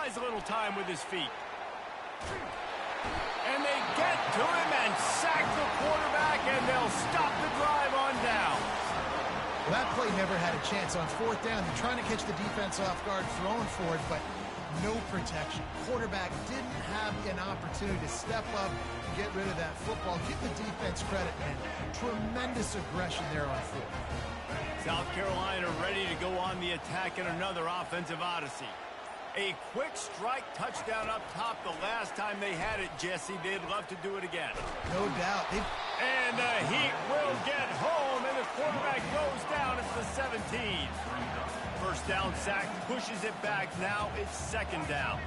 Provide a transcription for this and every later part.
buys a little time with his feet. And they get to him and sack the quarterback, and they'll stop the drive on down. Well, that play never had a chance on fourth down. They're trying to catch the defense off guard, throwing for it, but no protection. Quarterback didn't have an opportunity to step up and get rid of that football. Give the defense credit, man. Tremendous aggression there on fourth. South Carolina ready to go on the attack in another offensive odyssey. A quick strike touchdown up top the last time they had it, Jesse. They'd love to do it again. No doubt. And the Heat will get home, and the quarterback goes down at the 17. First down sack, pushes it back. Now it's second down.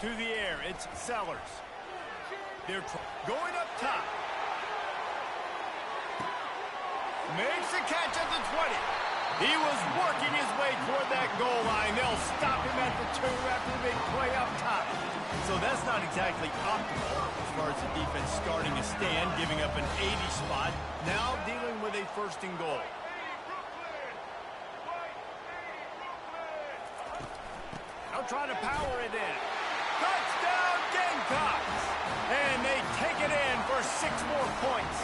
To the air, it's Sellers. They're going up top. Makes a catch at the 20. He was working his way toward that goal line. They'll stop him at the 2 after the big play up top. So that's not exactly optimal as far as the defense starting a stand, giving up an 80 spot. Now dealing with a first and goal. Now trying to power it in. Touchdown Gamecocks! And they take it in for 6 more points.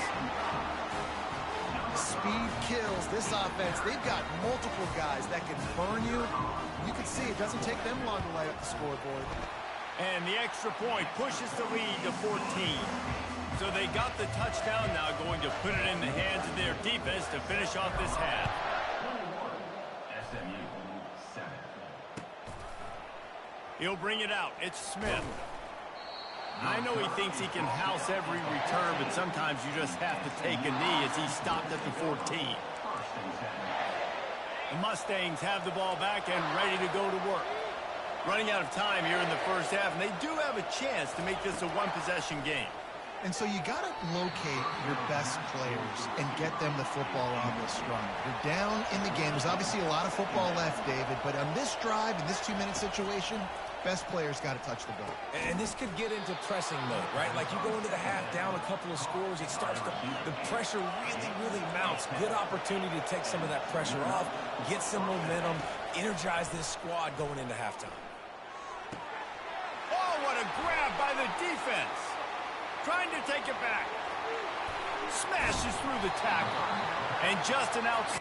Speed kills this offense. They've got multiple guys that can burn you. You can see it doesn't take them long to light up the scoreboard. And the extra point pushes the lead to 14. So they got the touchdown, now going to put it in the hands of their defense to finish off this half. He'll bring it out. It's Smith. I know he thinks he can house every return, but sometimes you just have to take a knee as he stopped at the 14. The Mustangs have the ball back and ready to go to work. Running out of time here in the first half, and they do have a chance to make this a one-possession game. And so you got to locate your best players and get them the football on this run. You're down in the game. There's obviously a lot of football left, David, but on this drive, in this 2-minute situation, best players got to touch the ball. And this could get into pressing mode, right? Like you go into the half down a couple of scores, it starts to, the pressure really mounts. Good opportunity to take some of that pressure off, get some momentum, energize this squad going into halftime. Oh, what a grab by the defense. Trying to take it back. Smashes through the tackle. And just an out.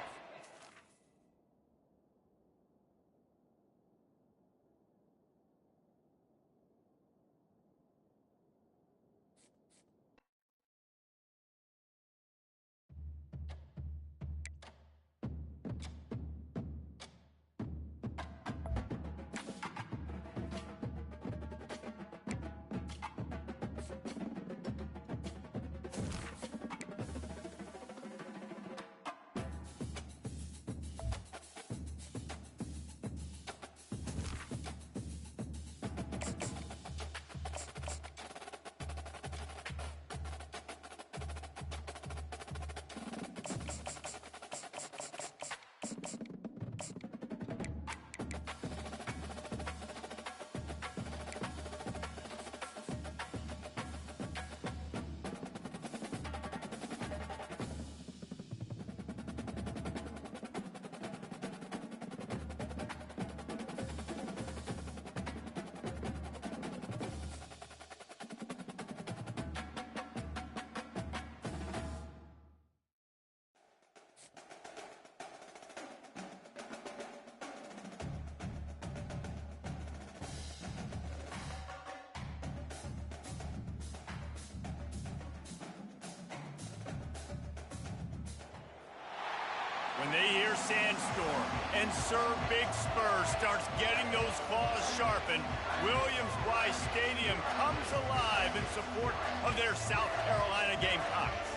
When they hear Sandstorm and Sir Big Spur starts getting those claws sharpened, Williams-Brice Stadium comes alive in support of their South Carolina Gamecocks.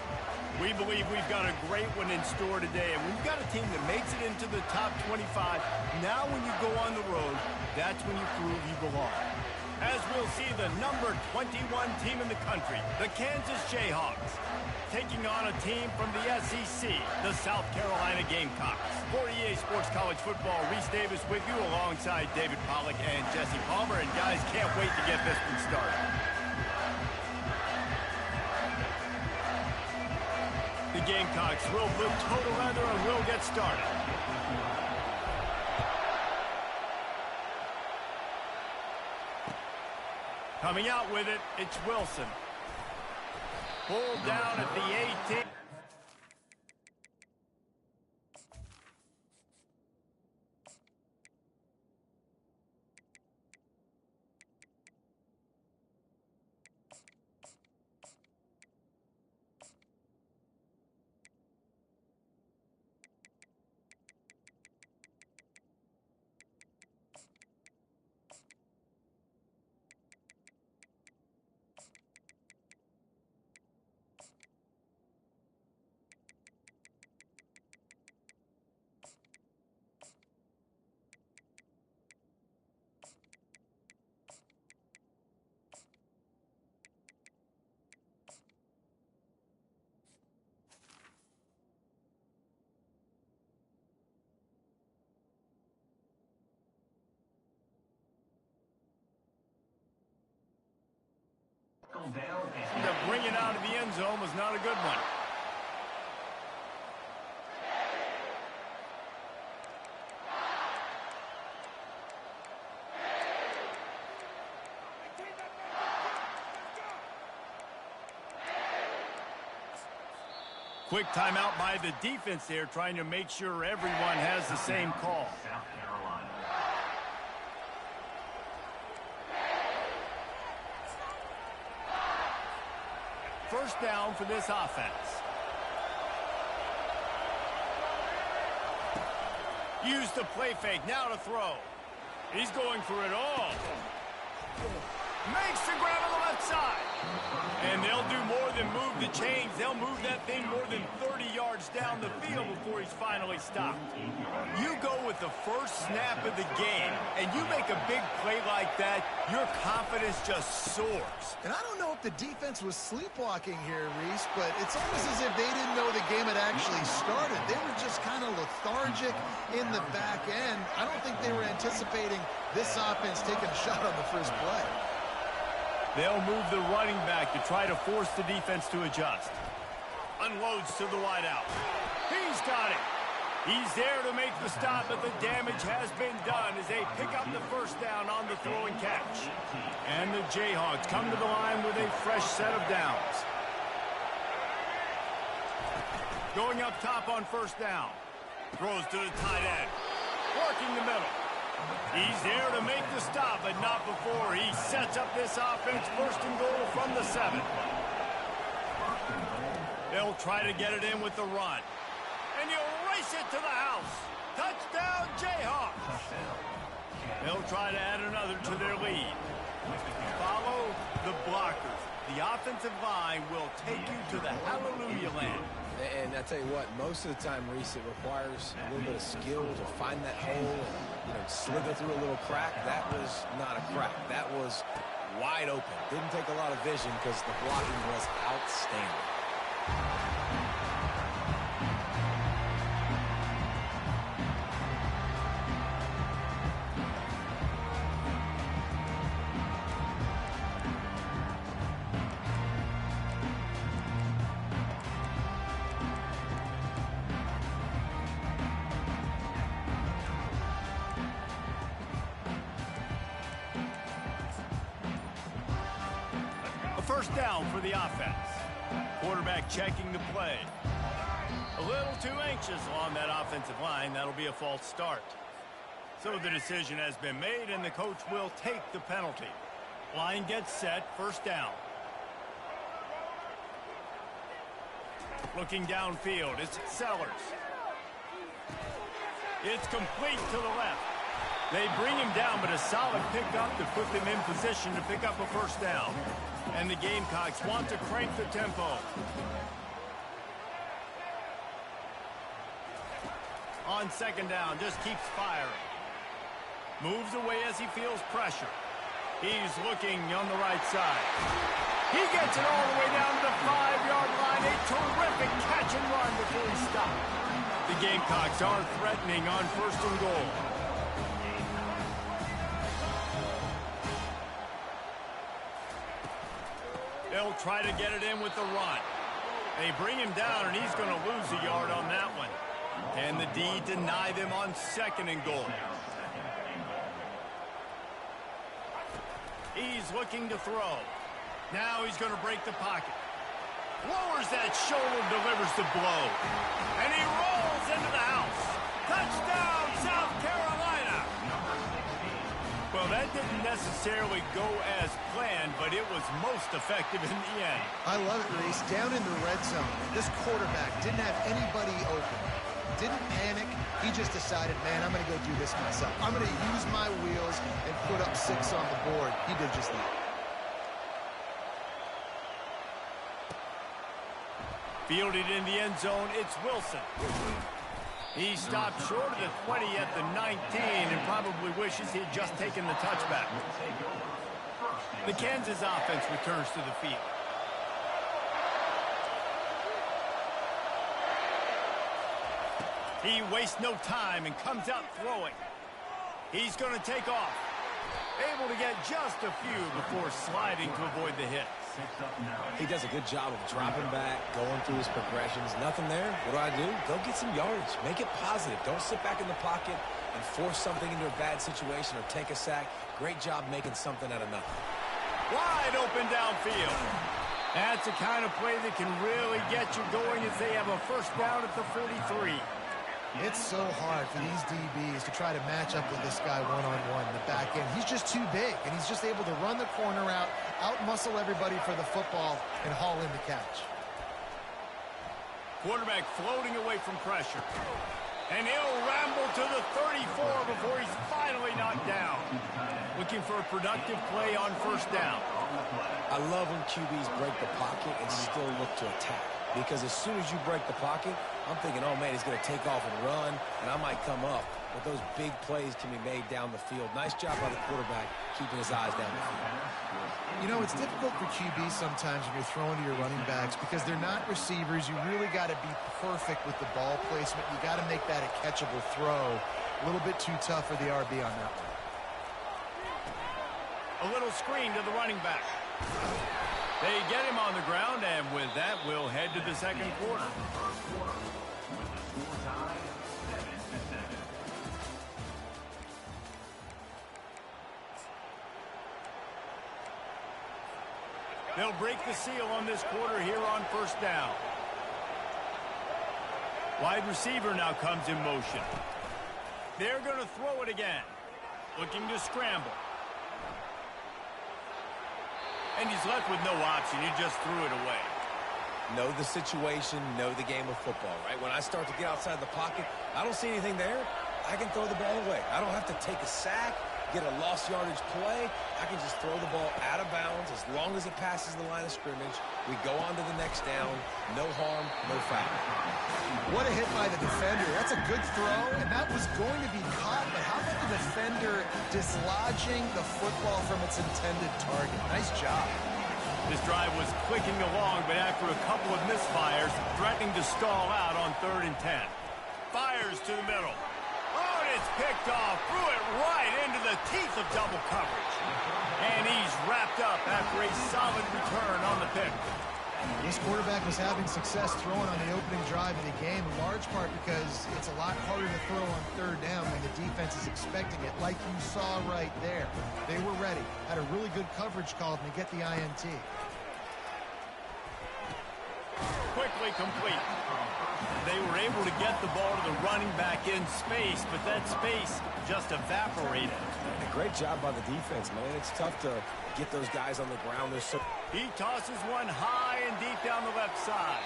We believe we've got a great one in store today, and we've got a team that makes it into the top 25. Now when you go on the road, that's when you prove you belong. as we'll see the number 21 team in the country, the Kansas Jayhawks, taking on a team from the SEC, the South Carolina Gamecocks. For EA Sports College Football, Reese Davis with you alongside David Pollack and Jesse Palmer. And guys, can't wait to get this one started. The Gamecocks will put total leather and will get started. Coming out with it, it's Wilson. Pulled down at the 18. The bring it out of the end zone was not a good one. Quick timeout by the defense there, trying to make sure everyone has the same call. First down for this offense. Use the play fake, now to throw. He's going for it all. Makes the grab on the left side. And they'll do more than move the chains. They'll move that thing more than 30 yards down the field before he's finally stopped. You go with the first snap of the game, and you make a big play like that, your confidence just soars. And I don't know if the defense was sleepwalking here, Reese, but it's almost as if they didn't know the game had actually started. They were just kind of lethargic in the back end. I don't think they were anticipating this offense taking a shot on the first play. They'll move the running back to try to force the defense to adjust. Unloads to the wideout. He's got it. He's there to make the stop, but the damage has been done as they pick up the first down on the throw and catch. And the Jayhawks come to the line with a fresh set of downs. Going up top on first down. Throws to the tight end. Working the middle. He's there to make the stop, but not before he sets up this offense first and goal from the 7. They'll try to get it in with the run. And you'll race it to the house. Touchdown, Jayhawks. They'll try to add another to their lead. Follow the blockers. The offensive line will take you to the hallelujah land. And I tell you what, most of the time, Reese, it requires a little bit of skill to find that hole and slither through a little crack. That was not a crack. That was wide open. Didn't take a lot of vision because the blocking was outstanding. First down for the offense. Quarterback checking the play. A little too anxious on that offensive line. That'll be a false start. So the decision has been made, and the coach will take the penalty. Line gets set, first down. Looking downfield, it's Sellers. It's complete to the left. They bring him down, but a solid pickup to put them in position to pick up a first down. And the Gamecocks want to crank the tempo. On second down, just keeps firing. Moves away as he feels pressure. He's looking on the right side. He gets it all the way down to the 5-yard line. A terrific catch and run before he stopped. The Gamecocks are threatening on 1st and goal. They'll try to get it in with the run. They bring him down, and he's going to lose a yard on that one. And the D deny them on 2nd and goal. He's looking to throw. Now he's going to break the pocket. Lowers that shoulder, delivers the blow. And he rolls into the house. Touchdown, South Carolina. Well, that didn't necessarily go as planned, but it was most effective in the end. I love it, Reese. Down in the red zone, this quarterback didn't have anybody open. Didn't panic. He just decided, man, I'm going to go do this myself. I'm going to use my wheels and put up 6 on the board. He did just that. Fielded in the end zone, it's Wilson. He stopped short of the 20 at the 19 and probably wishes he had just taken the touchback. The Kansas offense returns to the field. He wastes no time and comes out throwing. He's going to take off. Able to get just a few before sliding to avoid the hit. He does a good job of dropping back, going through his progressions. Nothing there. What do? Go get some yardage. Make it positive. Don't sit back in the pocket and force something into a bad situation or take a sack. Great job making something out of nothing. Wide open downfield. That's the kind of play that can really get you going as they have a 1st down at the 43. It's so hard for these DBs to try to match up with this guy one-on-one in the back end. He's just too big, and he's just able to run the corner out-muscle everybody for the football, and haul in the catch. Quarterback floating away from pressure. And he'll ramble to the 34 before he's finally knocked down. Looking for a productive play on 1st down. I love when QBs break the pocket and still look to attack. Because as soon as you break the pocket, I'm thinking, oh, man, he's going to take off and run, and I might come up. But those big plays can be made down the field. Nice job by the quarterback keeping his eyes down the field. You know, it's difficult for QBs sometimes when you're throwing to your running backs because they're not receivers. You really got to be perfect with the ball placement. You got to make that a catchable throw. A little bit too tough for the RB on that one. A little screen to the running back. They get him on the ground, and with that, we'll head to the 2nd quarter. They'll break the seal on this quarter here on 1st down. Wide receiver now comes in motion. They're going to throw it again. Looking to scramble. And he's left with no option. He just threw it away. Know the situation, know the game of football, right? When I start to get outside the pocket, I don't see anything there. I can throw the ball away. I don't have to take a sack, get a lost yardage play. I can just throw the ball out of bounds as long as it passes the line of scrimmage. We go on to the next down. No harm, no foul. What a hit by the defender. That's a good throw, and that was going to be caught. But how about the defender dislodging the football from its intended target? Nice job. This drive was clicking along, but after a couple of misfires, threatening to stall out on 3rd and 10. Fires to the middle. Oh, and it's picked off. Threw it right into the teeth of double coverage. And he's wrapped up after a solid return on the pick. This quarterback was having success throwing on the opening drive of the game, in large part because it's a lot harder to throw on 3rd down when the defense is expecting it, like you saw right there. They were ready, had a really good coverage call, and they get the INT. Quickly complete. They were able to get the ball to the running back in space, but that space just evaporated. A great job by the defense, man. It's tough to get those guys on the ground. He tosses one high and deep down the left side.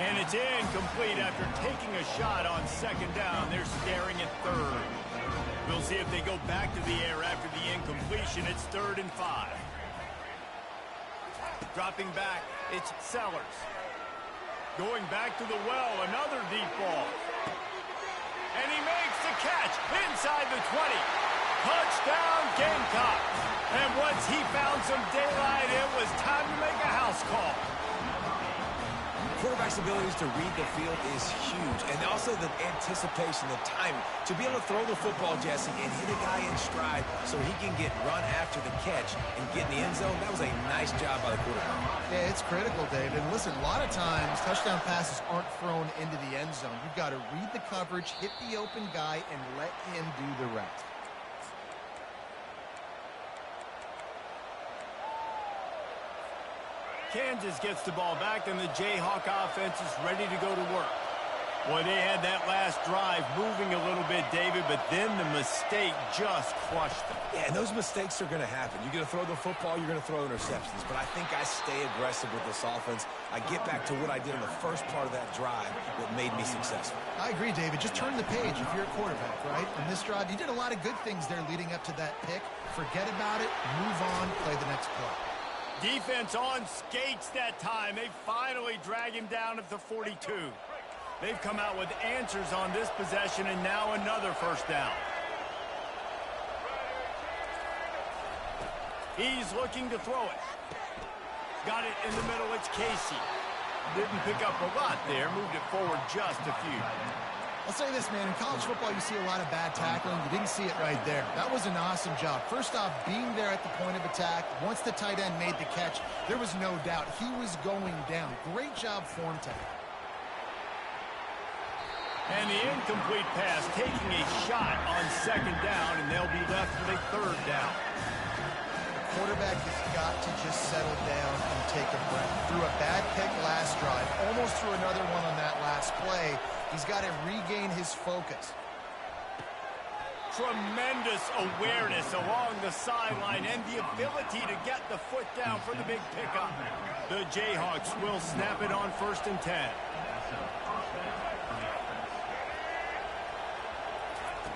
And it's incomplete after taking a shot on 2nd down. They're staring at 3rd. We'll see if they go back to the air after the incompletion. It's 3rd and 5. Dropping back, it's Sellers. Going back to the well, another deep ball. And he makes the catch inside the 20. Touchdown, Gamecocks. And once he found some daylight, it was time to make a house call. Quarterback's abilities to read the field is huge, and also the anticipation, the timing. To be able to throw the football, Jesse, and hit a guy in stride so he can get run after the catch and get in the end zone, that was a nice job by the quarterback. Yeah, it's critical, David. And listen, a lot of times touchdown passes aren't thrown into the end zone. You've got to read the coverage, hit the open guy, and let him do the rest. Kansas gets the ball back, and the Jayhawk offense is ready to go to work. Boy, they had that last drive moving a little bit, David, but then the mistake just crushed them. Yeah, and those mistakes are going to happen. You're going to throw the football, you're going to throw interceptions. But I think I stay aggressive with this offense. I get back to what I did in the first part of that drive that made me successful. I agree, David. Just turn the page if you're a quarterback, right? In this drive, you did a lot of good things there leading up to that pick. Forget about it, move on, play the next play. Defense on skates that time. They finally drag him down at the 42. They've come out with answers on this possession, and now another first down. He's looking to throw it. Got it in the middle. It's Casey. Didn't pick up a lot there. Moved it forward just a few. I'll say this, man. In college football, you see a lot of bad tackling. You didn't see it right there. That was an awesome job. First off, being there at the point of attack. Once the tight end made the catch, there was no doubt he was going down. Great job form tackle. And the incomplete pass taking a shot on second down, and they'll be left with a third down. The quarterback has got to just settle down and take a breath. Threw a bad pick last drive. Almost threw another one on that last play. He's got to regain his focus. Tremendous awareness along the sideline and the ability to get the foot down for the big pickup. The Jayhawks will snap it on 1st and 10.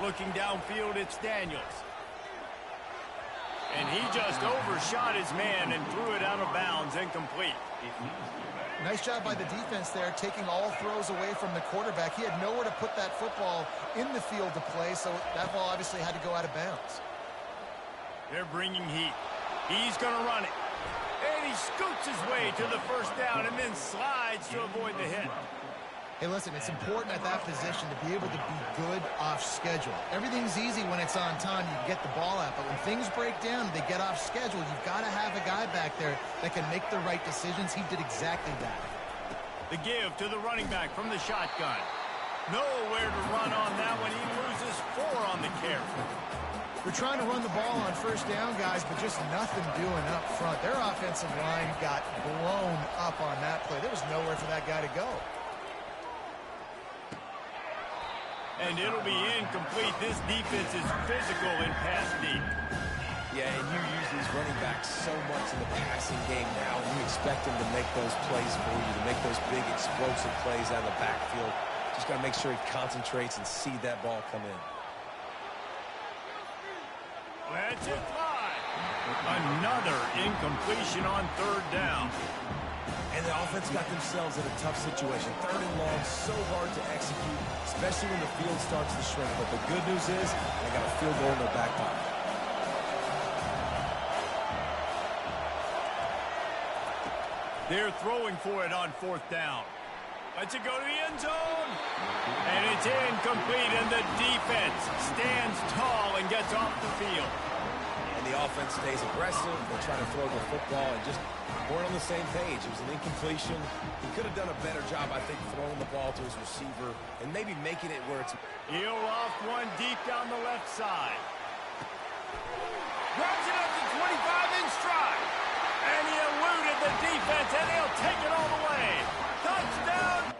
Looking downfield, it's Daniels. And he just overshot his man and threw it out of bounds, incomplete. Nice job by the defense there, taking all throws away from the quarterback. He had nowhere to put that football in the field to play, so that ball obviously had to go out of bounds. They're bringing heat. He's going to run it. And he scoots his way to the first down and then slides to avoid the hit. Hey, listen, it's important at that position to be able to be good off schedule. Everything's easy when it's on time. You can get the ball out, but when things break down and they get off schedule, you've got to have a guy back there that can make the right decisions. He did exactly that. The give to the running back from the shotgun. Nowhere to run on that one. He loses 4 on the carry. They're trying to run the ball on first down, guys, but just nothing doing up front. Their offensive line got blown up on that play. There was nowhere for that guy to go. And it'll be incomplete. This defense is physical in pass deep. Yeah, and you use these running backs so much in the passing game now, and you expect them to make those plays for you, to make those big explosive plays out of the backfield. Just got to make sure he concentrates and see that ball come in. Let's it fly. Another incompletion on 3rd down. And the offense got themselves in a tough situation. 3rd and long, so hard to execute, especially when the field starts to shrink. But the good news is they got a field goal in their back pocket. They're throwing for it on 4th down. Lets it go to the end zone. And it's incomplete, and the defense stands tall and gets off the field. And the offense stays aggressive. They're trying to throw the football and just weren't on the same page. It was an incompletion. He could have done a better job, I think, throwing the ball to his receiver and maybe making it where it's... He'll off one deep down the left side. Grabs it up to 25 in stride. And he eluded the defense, and he'll take it all the way. Touchdown!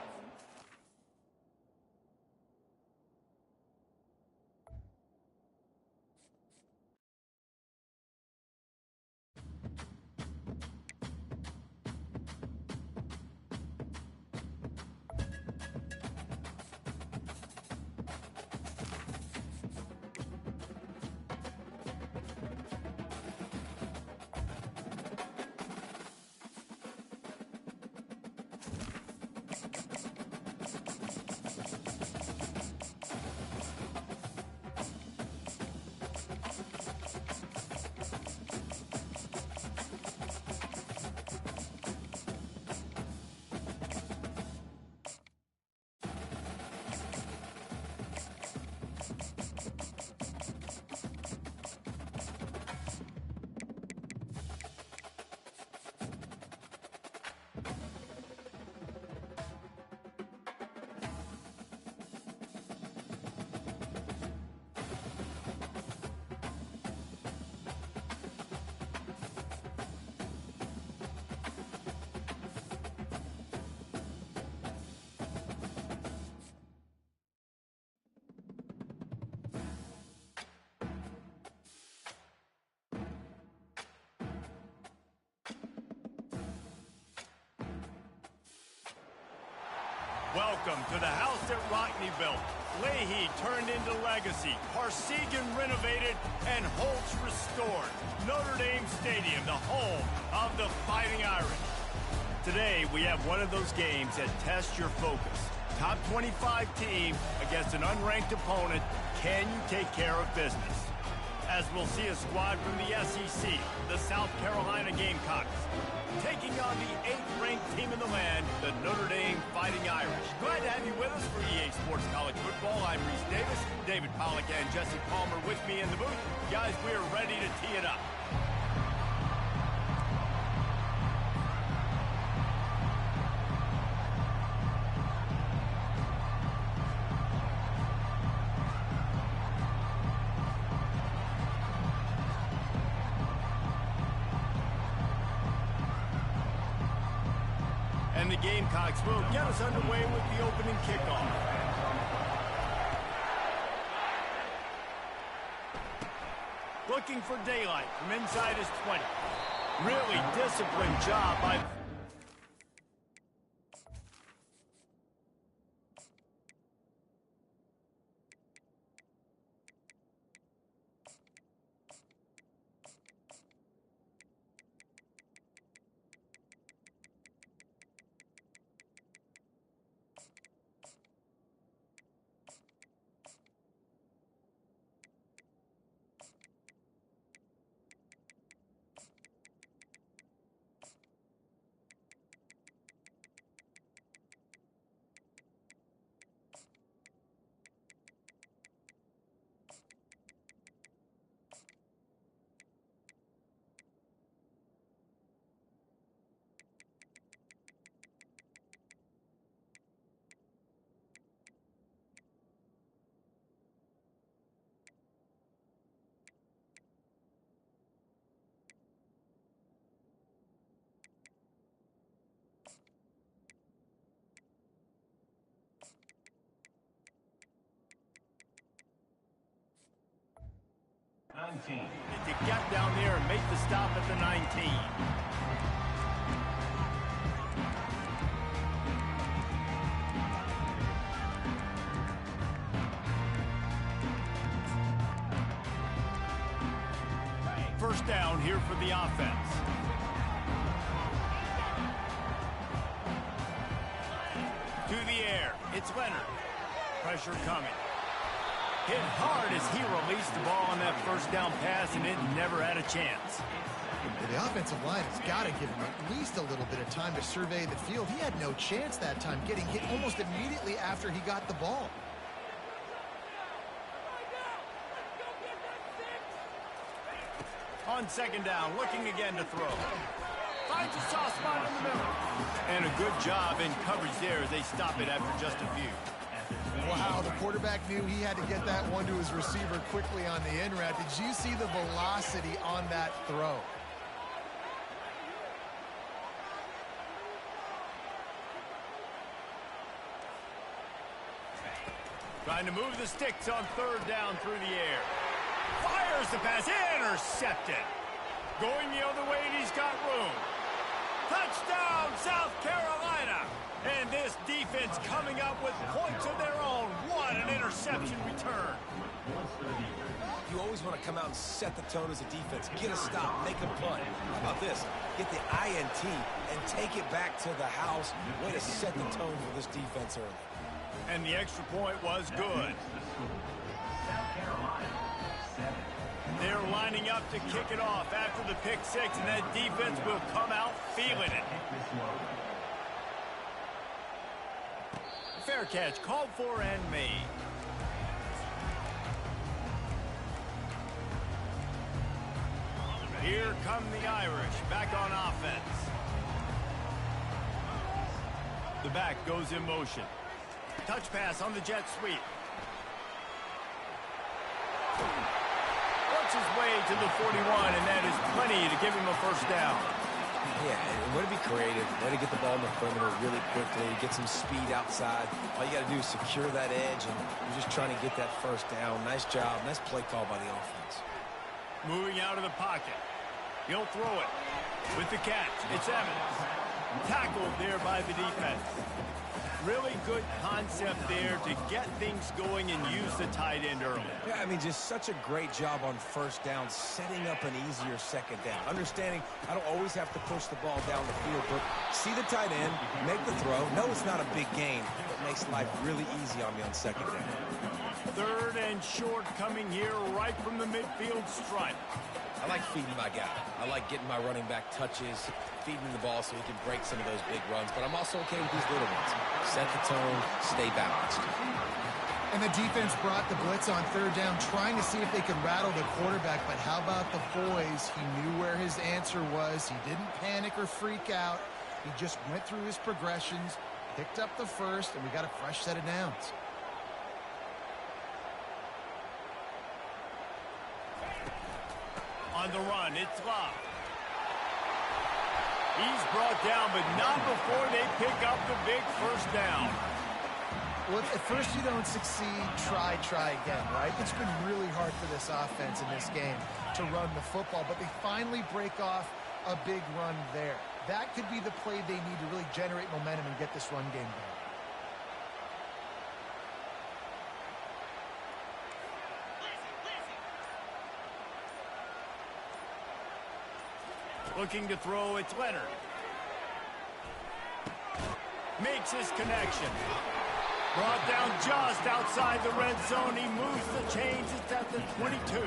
Welcome to the house that Rockne built. Leahy turned into legacy. Parsegan renovated and Holtz restored. Notre Dame Stadium, the home of the Fighting Irish. Today, we have one of those games that tests your focus. Top 25 team against an unranked opponent. Can you take care of business? As we'll see a squad from the SEC, the South Carolina Gamecocks, taking on the 8th-ranked team in the land, the Notre Dame Fighting Irish. Glad to have you with us for EA Sports College Football. I'm Reese Davis, David Pollack and Jesse Palmer with me in the booth. Guys, we are ready to tee it up. And the Gamecocks will get us underway with the opening kickoff. Looking for daylight from inside his 20. Really disciplined job by... To get down there and make the stop at the 19. First down here for the offense. To the air, it's Leonard. Pressure coming. Hit hard as he released the ball on that first down pass, and it never had a chance. The offensive line has got to give him at least a little bit of time to survey the field. He had no chance that time, getting hit almost immediately after he got the ball. On second down, looking again to throw. Finds a soft spot in the middle. And a good job in coverage there as they stop it after just a few. Wow, the quarterback knew he had to get that one to his receiver quickly on the in route. Did you see the velocity on that throw? Trying to move the sticks on third down through the air. Fires the pass, intercepted. Going the other way, and he's got room. Touchdown, South Carolina. And this defense coming up with points of their own. What an interception return. You always want to come out and set the tone as a defense. Get a stop, make a punt. How about this? Get the INT and take it back to the house. Way to set the tone for this defense early. And the extra point was good. They're lining up to kick it off after the pick six, and that defense will come out feeling it. Fair catch, called for and made. Here come the Irish, back on offense. The back goes in motion. Touch pass on the jet sweep. Works his way to the 41, and that is plenty to give him a first down. Yeah, and way to be creative, way to get the ball in the perimeter really quickly, get some speed outside. All you got to do is secure that edge, and you're just trying to get that first down. Nice job, nice play call by the offense. Moving out of the pocket. He'll throw it. With the catch, it's Evans. Tackled there by the defense. Really good concept there to get things going and use the tight end early. Yeah, I mean, just such a great job on first down, setting up an easier second down. Understanding I don't always have to push the ball down the field, but see the tight end, make the throw. No, it's not a big gain, but makes life really easy on me on second down. 3rd and short coming here right from the midfield stripe. I like feeding my guy. I like getting my running back touches, feeding the ball so he can break some of those big runs. But I'm also okay with these little ones. Set the tone, stay balanced. And the defense brought the blitz on 3rd down, trying to see if they could rattle the quarterback. But how about the boys? He knew where his answer was. He didn't panic or freak out. He just went through his progressions, picked up the first, and we got a fresh set of downs. On the run, it's Love. He's brought down, but not before they pick up the big first down. Well, at first you don't succeed, try again, right? It's been really hard for this offense in this game to run the football, but they finally break off a big run there. That could be the play they need to really generate momentum and get this run game going. Looking to throw, it's Leonard. Makes his connection. Brought down just outside the red zone. He moves the chains. It's at the 22.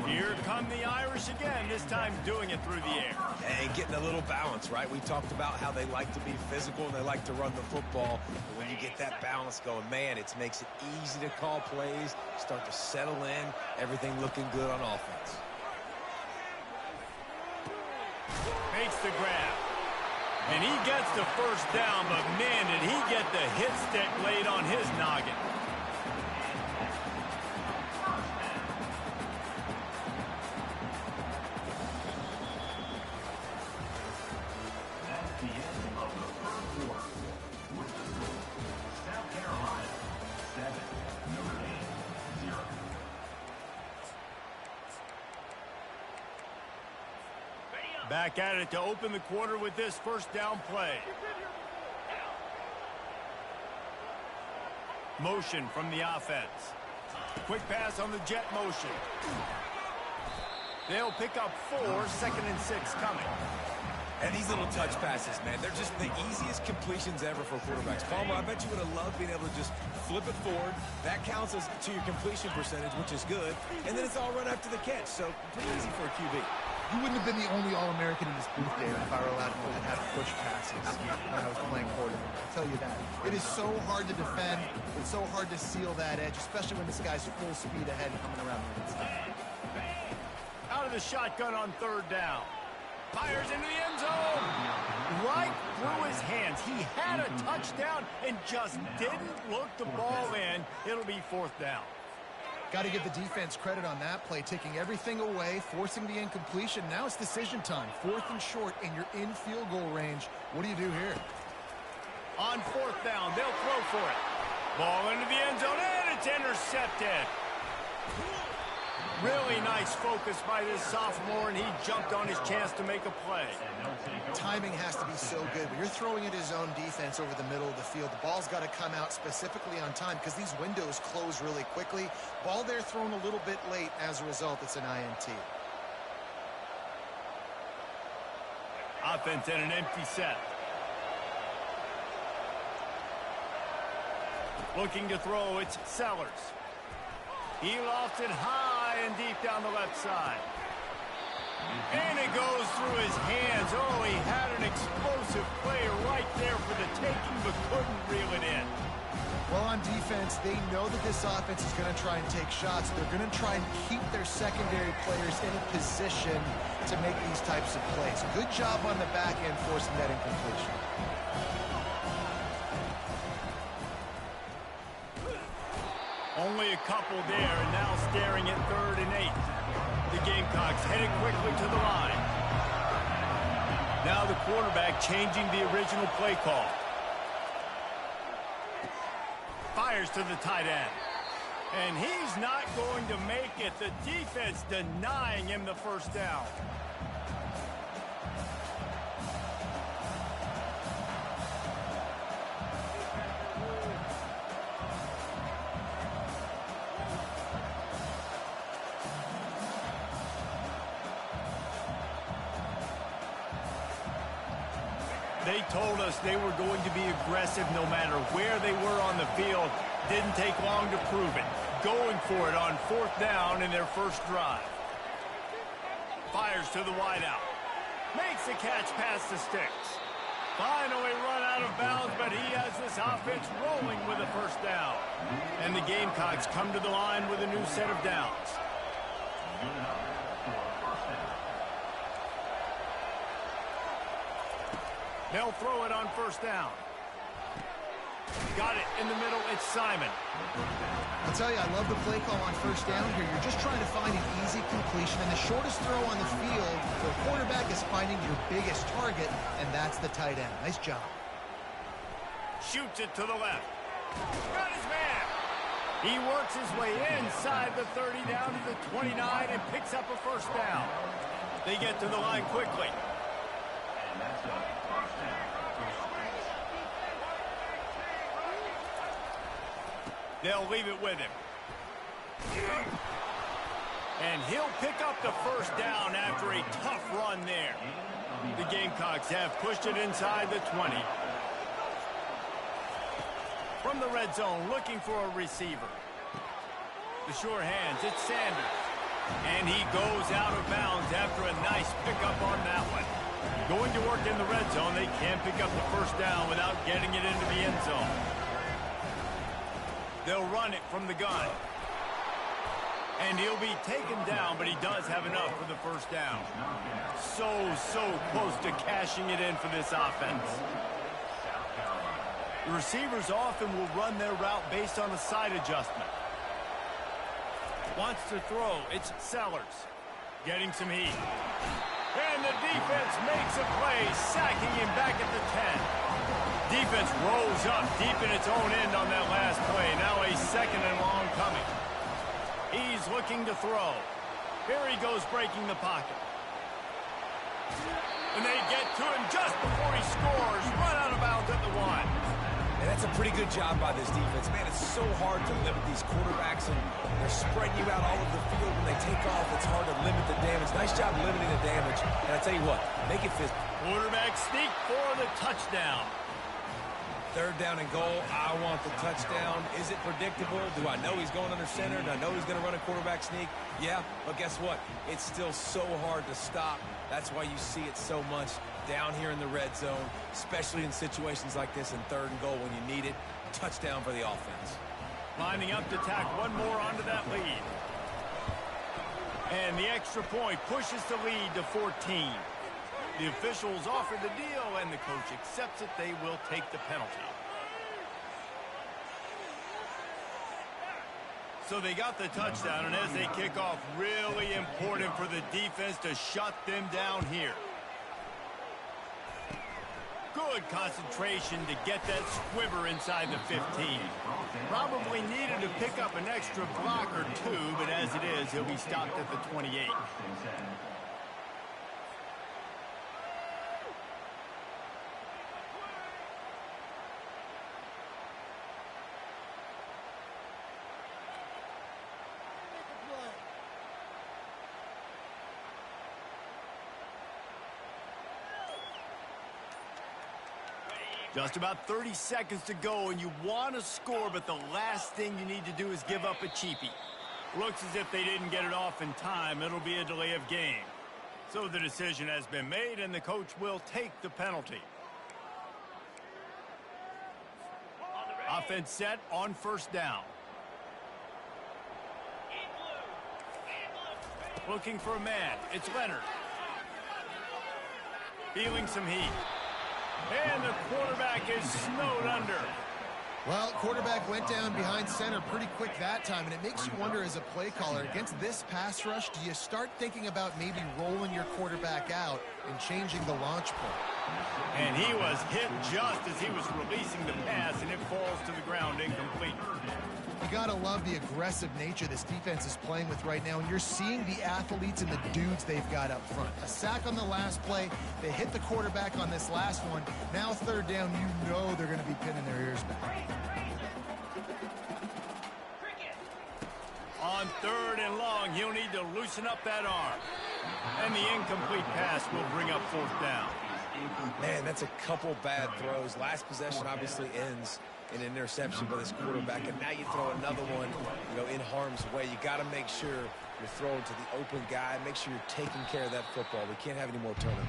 Here come the Irish again, this time doing it through the air. And getting a little balance, right? We talked about how they like to be physical and they like to run the football. But when you get that balance going, man, it makes it easy to call plays, start to settle in, everything looking good on offense. Makes the grab. And he gets the first down, but man, did he get the hit stick laid on his noggin. That's the end of the first quarter. With the score, South Carolina 7, Notre Dame 0. Back at it to open the quarter with this first down play. Motion from the offense. Quick pass on the jet motion. They'll pick up 4, 2nd and 6 coming. And these little touch passes, man, they're just the easiest completions ever for quarterbacks. Palmer, I bet you would have loved being able to just flip it forward. That counts as to your completion percentage, which is good. And then it's all run after the catch, so pretty easy for a QB. You wouldn't have been the only All-American in this booth, David, if I were allowed to have push passes when I was playing quarterback. I'll tell you that. It is so hard to defend. It's so hard to seal that edge, especially when this guy's full speed ahead coming around the inside. Out of the shotgun on 3rd down. Fires into the end zone. Right through his hands. He had a touchdown and just didn't look the ball in. It'll be 4th down. Got to give the defense credit on that play, taking everything away, forcing the incompletion. Now it's decision time. 4th and short, and you're in field goal range. What do you do here? On 4th down, they'll throw for it. Ball into the end zone, and it's intercepted. Really nice focus by this sophomore, and he jumped on his chance to make a play. Timing has to be so good. When you're throwing at his own defense over the middle of the field, the ball's got to come out specifically on time because these windows close really quickly. Ball there thrown a little bit late. As a result, it's an INT. Offense in an empty set. Looking to throw, it's Sellers. He lofts it high and deep down the left side. And it goes through his hands. Oh, he had an explosive player right there for the taking, but couldn't reel it in. Well, on defense, they know that this offense is going to try and take shots. They're going to try and keep their secondary players in a position to make these types of plays. Good job on the back end forcing that incompletion. Only a couple there, and now staring at 3rd and 8. The Gamecocks headed quickly to the line. Now the quarterback changing the original play call. Fires to the tight end. And he's not going to make it. The defense denying him the first down. They told us they were going to be aggressive no matter where they were on the field. Didn't take long to prove it. Going for it on 4th down in their first drive. Fires to the wideout. Makes the catch past the sticks. Finally run out of bounds, but he has this offense rolling with a first down. And the Gamecocks come to the line with a new set of downs. They'll throw it on 1st down. Got it in the middle. It's Simon. I'll tell you, I love the play call on 1st down here. You're just trying to find an easy completion, and the shortest throw on the field for a quarterback is finding your biggest target, and that's the tight end. Nice job. Shoots it to the left. Got his man. He works his way inside the 30 down to the 29 and picks up a 1st down. They get to the line quickly. And that's a 1st down. They'll leave it with him. And he'll pick up the 1st down after a tough run there. The Gamecocks have pushed it inside the 20. From the red zone, looking for a receiver. The sure hands, it's Sanders. And he goes out of bounds after a nice pickup on that one. Going to work in the red zone, they can't pick up the 1st down without getting it into the end zone. They'll run it from the gun. And he'll be taken down, but he does have enough for the 1st down. So close to cashing it in for this offense. The receivers often will run their route based on a side adjustment. Wants to throw. It's Sellers. Getting some heat. And the defense makes a play, sacking him back at the 10. Defense rolls up deep in its own end on that last play. Now a 2nd and long coming. He's looking to throw. Here he goes breaking the pocket. And they get to him just before he scores. Run out of bounds at the 1. And that's a pretty good job by this defense. Man, it's so hard to limit these quarterbacks, and they're spreading you out all over the field. When they take off, it's hard to limit the damage. Nice job limiting the damage. And I tell you what, make it physical. Quarterback sneak for the touchdown. 3rd down and goal. I want the touchdown. Is it predictable? Do I know he's going under center? Do I know he's going to run a quarterback sneak? Yeah, but guess what? It's still so hard to stop. That's why you see it so much down here in the red zone, especially in situations like this in 3rd and goal when you need it. Touchdown for the offense. Lining up to tack one more onto that lead. And the extra point pushes the lead to 14. The officials offer the deal, and the coach accepts it. They will take the penalty. So they got the touchdown, and as they kick off, really important for the defense to shut them down here. Good concentration to get that squiver inside the 15. Probably needed to pick up an extra block or 2, but as it is, he'll be stopped at the 28. Just about 30 seconds to go, and you want to score, but the last thing you need to do is give up a cheapie. Looks as if they didn't get it off in time. It'll be a delay of game. So the decision has been made, and the coach will take the penalty. Offense set on 1st down. Looking for a man. It's Leonard. Feeling some heat. And the quarterback is snowed under. Well, quarterback went down behind center pretty quick that time, and it makes you wonder as a play caller, against this pass rush, do you start thinking about maybe rolling your quarterback out and changing the launch point? And he was hit just as he was releasing the pass, and it falls to the ground incomplete. You got to love the aggressive nature this defense is playing with right now, and you're seeing the athletes and the dudes they've got up front. A sack on the last play. They hit the quarterback on this last one. Now third down, you know they're going to be pinning their ears back. On third and long, he'll need to loosen up that arm. And the incomplete pass will bring up fourth down. Man, that's a couple bad throws. Last possession obviously ends in an interception by this quarterback, and now you throw another one, in harm's way. You got to make sure you're throwing to the open guy. Make sure you're taking care of that football. We can't have any more turnovers.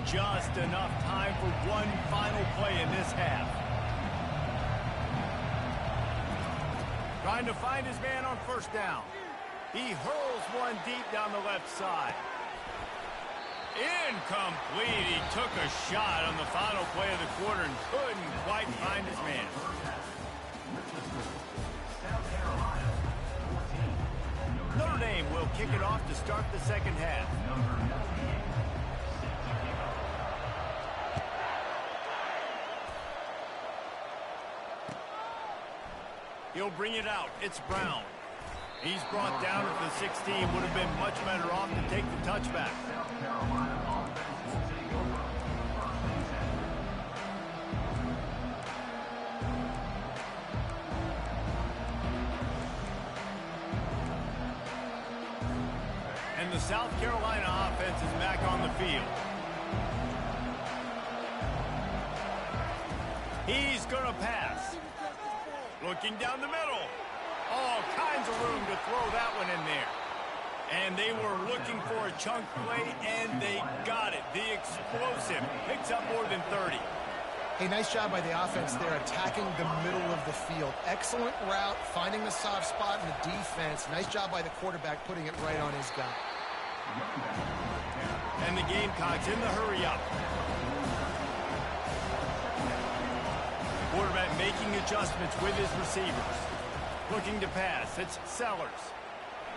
Just enough time for one final play in this half. Trying to find his man on first down. He hurls one deep down the left side. Incomplete. He took a shot on the final play of the quarter and couldn't quite find his man. Notre Dame will kick it off to start the second half. He'll bring it out. It's Brown. He's brought down at the 16. Would have been much better off to take the touchback. And the South Carolina offense is back on the field. He's going to pass. Looking down the middle. All kinds of room to throw that one in there. And they were looking for a chunk play, and they got it. The explosive picks up more than 30. Hey, nice job by the offense there, attacking the middle of the field. Excellent route, finding the soft spot in the defense. Nice job by the quarterback, putting it right on his guy. And the Gamecocks in the hurry-up. Quarterback making adjustments with his receivers. Looking to pass. It's Sellers.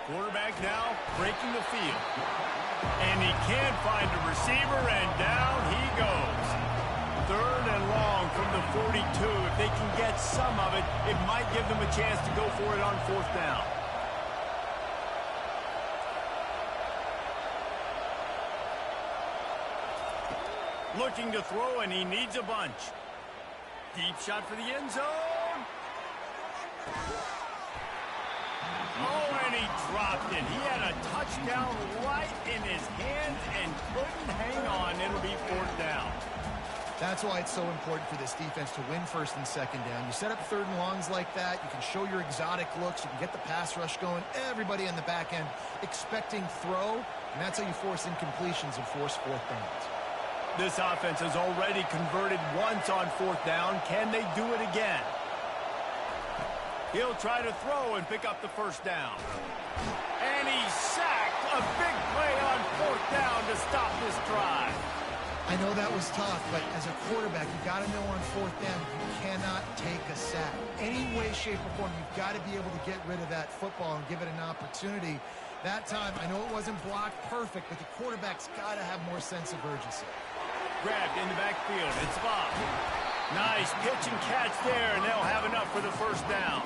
Quarterback now breaking the field. And he can't find a receiver, and down he goes. Third and long from the 42. If they can get some of it, it might give them a chance to go for it on fourth down. Looking to throw, and he needs a bunch. Deep shot for the end zone. Oh, and he dropped it. He had a touchdown right in his hands and couldn't hang on. It'll be fourth down. That's why it's so important for this defense to win first and second down. You set up third and longs like that. You can show your exotic looks. You can get the pass rush going. Everybody on the back end expecting throw, and that's how you force incompletions and force fourth downs. This offense has already converted once on fourth down. Can they do it again? He'll try to throw and pick up the first down. And he's sacked. A big play on fourth down to stop this drive. I know that was tough, but as a quarterback, you got to know on fourth down, you cannot take a sack. Any way, shape, or form, you've got to be able to get rid of that football and give it an opportunity. That time, I know it wasn't blocked perfect, but the quarterback's got to have more sense of urgency. Grabbed in the backfield. It's Bob. Nice pitch and catch there, and they'll have enough for the first down.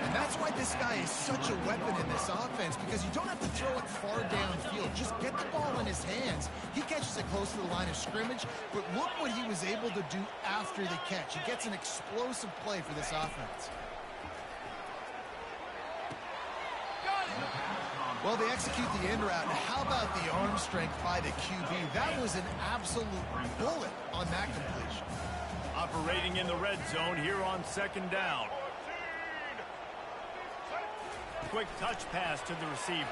And that's why this guy is such a weapon in this offense, because you don't have to throw it far downfield. Just get the ball in his hands. He catches it close to the line of scrimmage, but look what he was able to do after the catch. He gets an explosive play for this offense. Well, they execute the end route. How about the arm strength by the QB? That was an absolute bullet on that completion. Operating in the red zone here on second down. Quick touch pass to the receiver.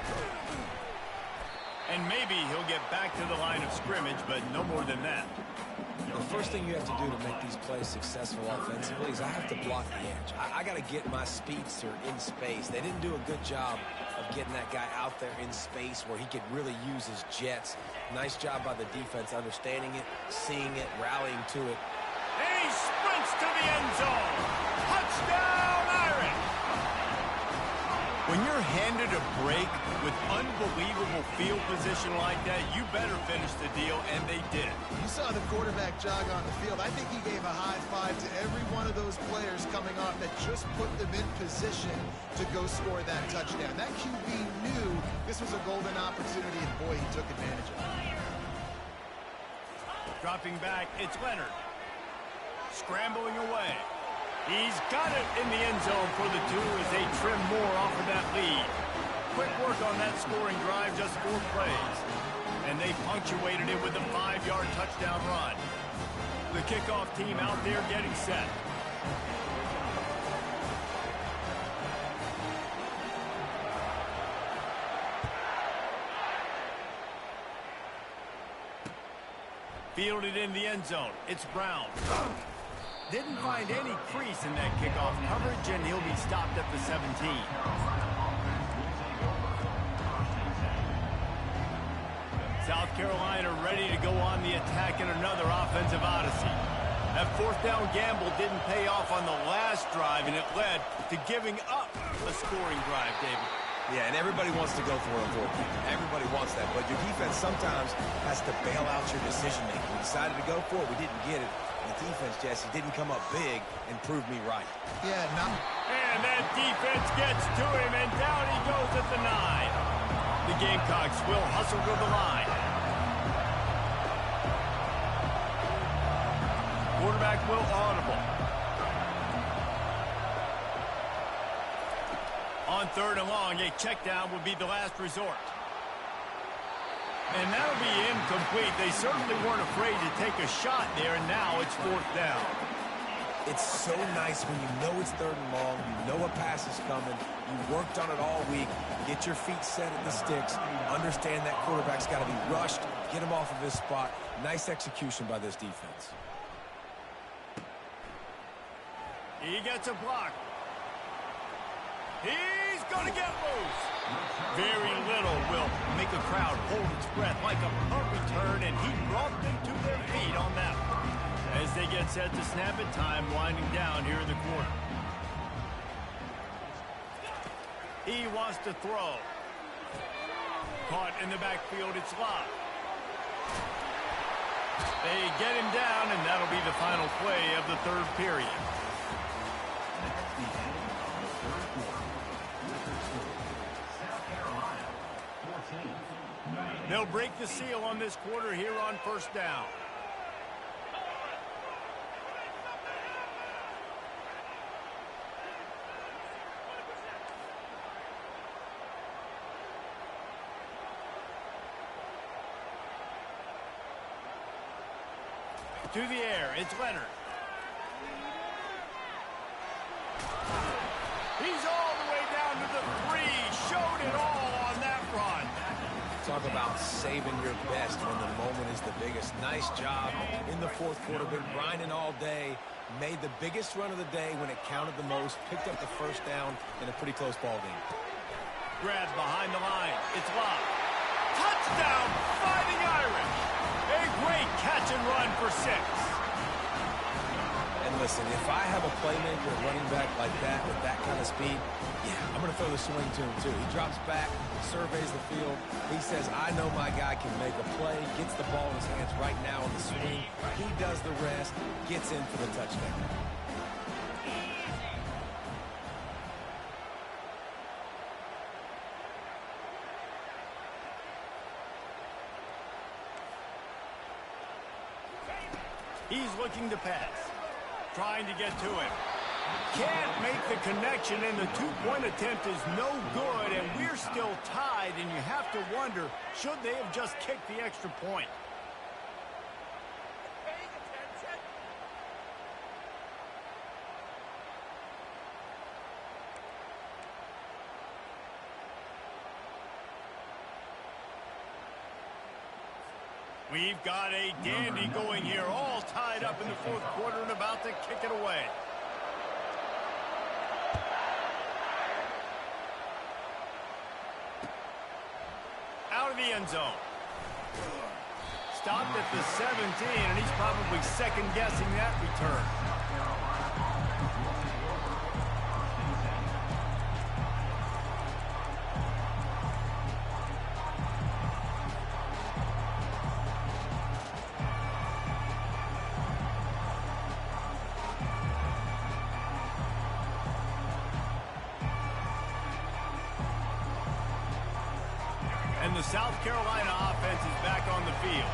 And maybe he'll get back to the line of scrimmage, but no more than that. The first thing you have to do to make these plays successful offensively is I have to block the edge. I got to get my speedster in space. They didn't do a good job of getting that guy out there in space where he could really use his jets. Nice job by the defense understanding it, seeing it, rallying to it. And he sprints to the end zone. Touchdown, Irish! When you're handed a break with unbelievable field position like that, you better finish the deal, and they did. You saw the quarterback jog on the field. I think he gave a high five to every one of those players coming off that just put them in position to go score that touchdown. That QB knew this was a golden opportunity, and boy, he took advantage of it. Dropping back, it's Leonard. Scrambling away. He's got it in the end zone for the 2 as they trim more off of that lead. Quick work on that scoring drive, just 4 plays. And they punctuated it with a 5-yard touchdown run. The kickoff team out there getting set. Fielded in the end zone. It's Brown. Didn't find any crease in that kickoff coverage, and he'll be stopped at the 17. South Carolina ready to go on the attack in another offensive odyssey. That 4th down gamble didn't pay off on the last drive, and it led to giving up a scoring drive, David. Yeah, and everybody wants to go for a 4th down. Everybody wants that, but your defense sometimes has to bail out your decision-making. We decided to go for it. We didn't get it. The defense, Jesse, didn't come up big and prove me right. Yeah, and that defense gets to him, and down he goes at the 9. The Gamecocks will hustle to the line. Quarterback will audible. On 3rd and long, a check down would be the last resort. And that'll be incomplete. They certainly weren't afraid to take a shot there, and now it's 4th down. It's so nice when you know it's 3rd and long, you know a pass is coming, you worked on it all week, get your feet set at the sticks, understand that quarterback's got to be rushed, get him off of his spot. Nice execution by this defense. He gets a block. He's going to get loose. Very little will make a crowd hold its breath like a punt return, and he brought them to their feet on that one. As they get set to snap it, time winding down here in the quarter. He wants to throw. Caught in the backfield, it's Locke. They get him down, and that'll be the final play of the 3rd period. They'll break the seal on this quarter here on 1st down. To the air, it's Leonard. He's all the way down to the 3. Showed it all on that run. Talk about saving your best when the moment is the biggest. Nice job in the 4th quarter. Been grinding all day. Made the biggest run of the day when it counted the most. Picked up the 1st down in a pretty close ball game. Grab behind the line. It's Locke. Touchdown, Fighting Irish. A great catch and run for 6. And listen, if I have a playmaker running back like that with that kind of speed, yeah, I'm going to throw the swing to him too. He drops back, surveys the field. He says, I know my guy can make a play, gets the ball in his hands right now on the swing. He does the rest, gets in for the touchdown. He's looking to pass. Trying to get to him. Can't make the connection, and the 2-point attempt is no good, and we're still tied, and you have to wonder, should they have just kicked the extra point? We've got a dandy going here, all tied up in the 4th quarter and about to kick it away. Out of the end zone. Stopped at the 17, and he's probably second-guessing that return. the South Carolina offense is back on the field.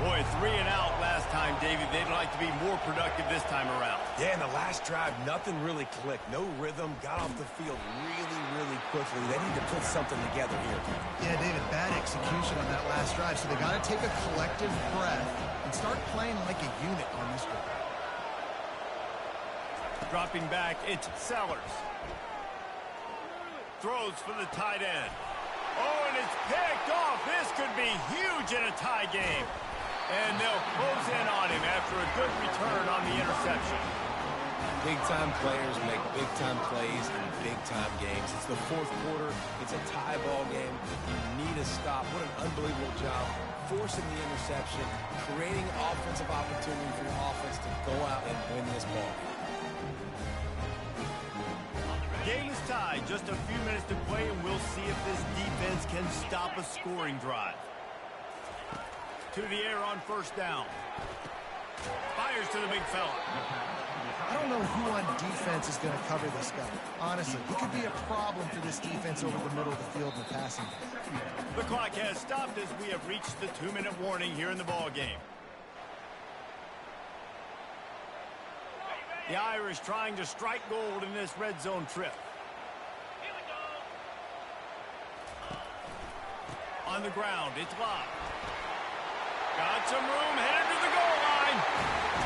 Boy, 3 and out last time, David. They'd like to be more productive this time around. Yeah, in the last drive, nothing really clicked. No rhythm, got off the field really quickly. They need to put something together here. Yeah, David, bad execution on that last drive, so they got to take a collective breath and start playing like a unit on this drive. Dropping back, it's Sellers. Throws for the tight end. Oh, and it's picked off. This could be huge in a tie game. And they'll close in on him after a good return on the interception. Big-time players make big-time plays in big-time games. It's the fourth quarter. It's a tie ball game. You need a stop. What an unbelievable job forcing the interception, creating offensive opportunity for your offense to go out and win this ball game. Game is tied. Just a few minutes to play, and we'll see if this defense can stop a scoring drive. To the air on first down. Fires to the big fella. I don't know who on defense is going to cover this guy. Honestly, it could be a problem for this defense over the middle of the field in the passing game. The clock has stopped as we have reached the 2-minute warning here in the ball game. The Irish trying to strike gold in this red zone trip. On the ground, it's Lott. Got some room, headed to the goal line.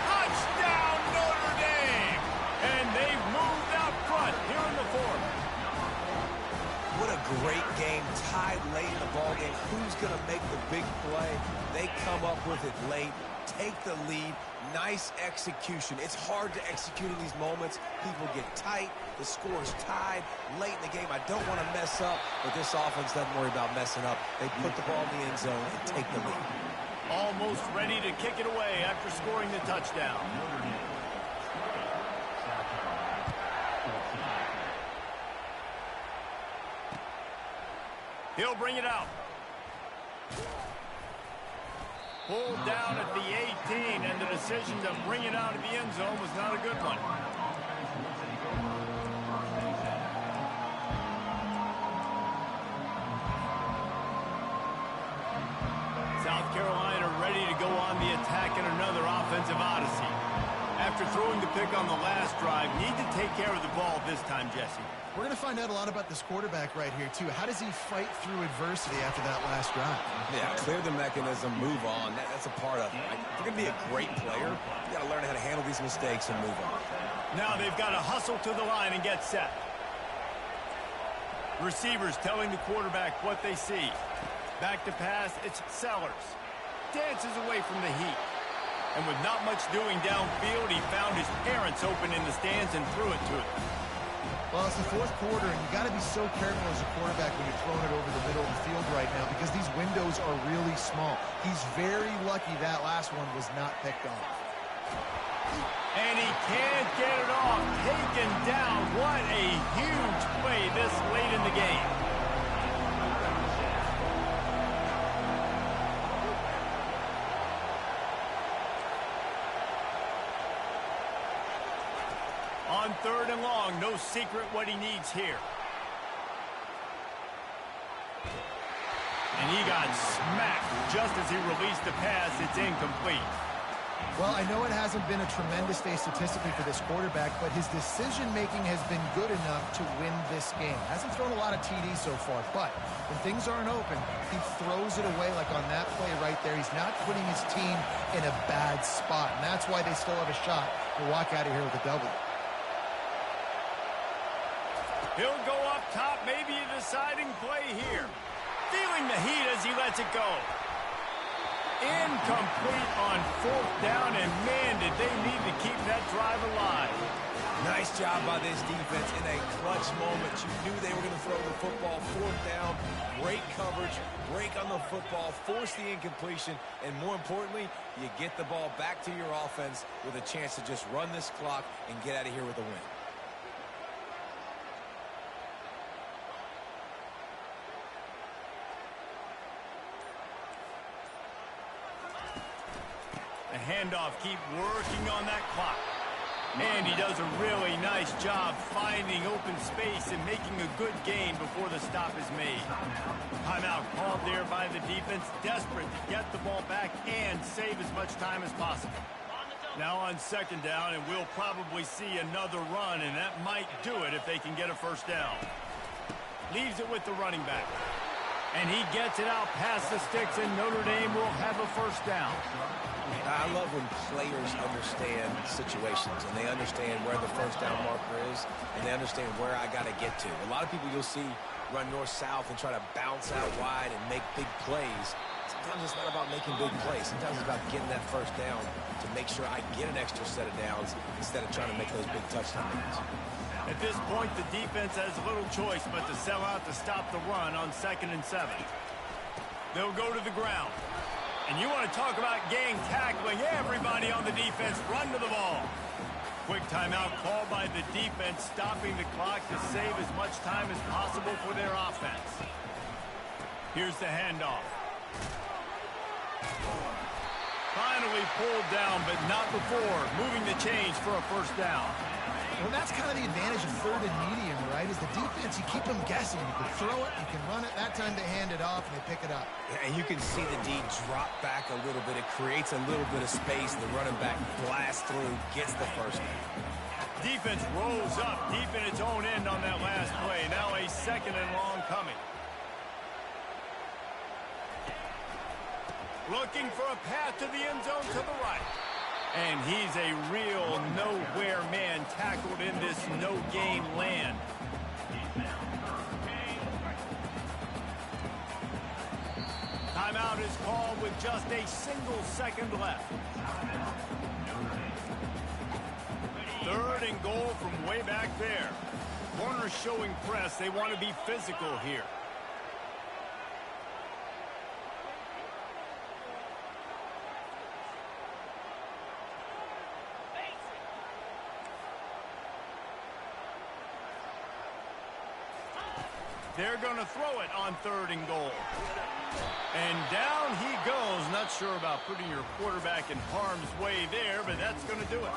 Touchdown, Notre Dame! And they've moved out front here in the fourth. What a great game, tied late in the ball game. Who's going to make the big play? They come up with it late, take the lead. Nice execution. It's hard to execute in these moments. People get tight. The score's tied late in the game. I don't want to mess up, but this offense doesn't worry about messing up. They put the ball in the end zone and take the lead. Almost ready to kick it away after scoring the touchdown. He'll bring it out. Pulled down at the 18, and the decision to bring it out of the end zone was not a good one. South Carolina ready to go on the attack in another offensive odyssey. After throwing the pick on the last drive, need to take care of the ball this time, Jesse. We're going to find out a lot about this quarterback right here, too. How does he fight through adversity after that last drive? Yeah, clear the mechanism, move on. That's a part of it. If you're going to be a great player, you got to learn how to handle these mistakes and move on. Now they've got to hustle to the line and get set. Receivers telling the quarterback what they see. Back to pass, it's Sellers. Dances away from the heat. And with not much doing downfield, he found his parents open in the stands and threw it to them. Well, it's the fourth quarter, and you got to be so careful as a quarterback when you're throwing it over the middle of the field right now because these windows are really small. He's very lucky that last one was not picked off. And he can't get it off. Taken down. What a huge play this late in the game. On third and long, no secret what he needs here. And he got smacked just as he released the pass. It's incomplete. Well, I know it hasn't been a tremendous day statistically for this quarterback, but his decision-making has been good enough to win this game. Hasn't thrown a lot of TDs so far, but when things aren't open, he throws it away like on that play right there. He's not putting his team in a bad spot, and that's why they still have a shot to walk out of here with a W. He'll go up top, maybe a deciding play here. Feeling the heat as he lets it go. Incomplete on fourth down, and man, did they need to keep that drive alive. Nice job by this defense in a clutch moment. You knew they were going to throw the football. Fourth down, great coverage, break on the football, force the incompletion, and more importantly, you get the ball back to your offense with a chance to just run this clock and get out of here with a win. The handoff, keep working on that clock. And he does a really nice job finding open space and making a good gain before the stop is made. Timeout called there by the defense, desperate to get the ball back and save as much time as possible. Now on second down, and we'll probably see another run, and that might do it if they can get a first down. Leaves it with the running back. And he gets it out past the sticks, and Notre Dame will have a first down. I love when players understand situations, and they understand where the first down marker is, and they understand where I got to get to. A lot of people you'll see run north-south and try to bounce out wide and make big plays. Sometimes it's not about making big plays. Sometimes it's about getting that first down to make sure I get an extra set of downs instead of trying to make those big touchdown runs. At this point, the defense has little choice but to sell out to stop the run on 2nd and 7. They'll go to the ground. And you want to talk about gang tackling. Everybody on the defense run to the ball. Quick timeout called by the defense, stopping the clock to save as much time as possible for their offense. Here's the handoff. Finally pulled down, but not before moving the chains for a first down. Well, that's kind of the advantage of 3rd and medium, right? Is the defense, you keep them guessing. You can throw it, you can run it. That time they hand it off and they pick it up. Yeah, and you can see the D drop back a little bit. It creates a little bit of space. The running back blasts through, gets the first down. Defense rolls up deep in its own end on that last play. Now a 2nd and long coming. Looking for a path to the end zone to the right. And he's a real nowhere man tackled in this no-gain land. Timeout is called with just a single second left. 3rd and goal from way back there. Corners showing press. They want to be physical here. They're going to throw it on 3rd and goal. And down he goes. Not sure about putting your quarterback in harm's way there, but that's going to do it.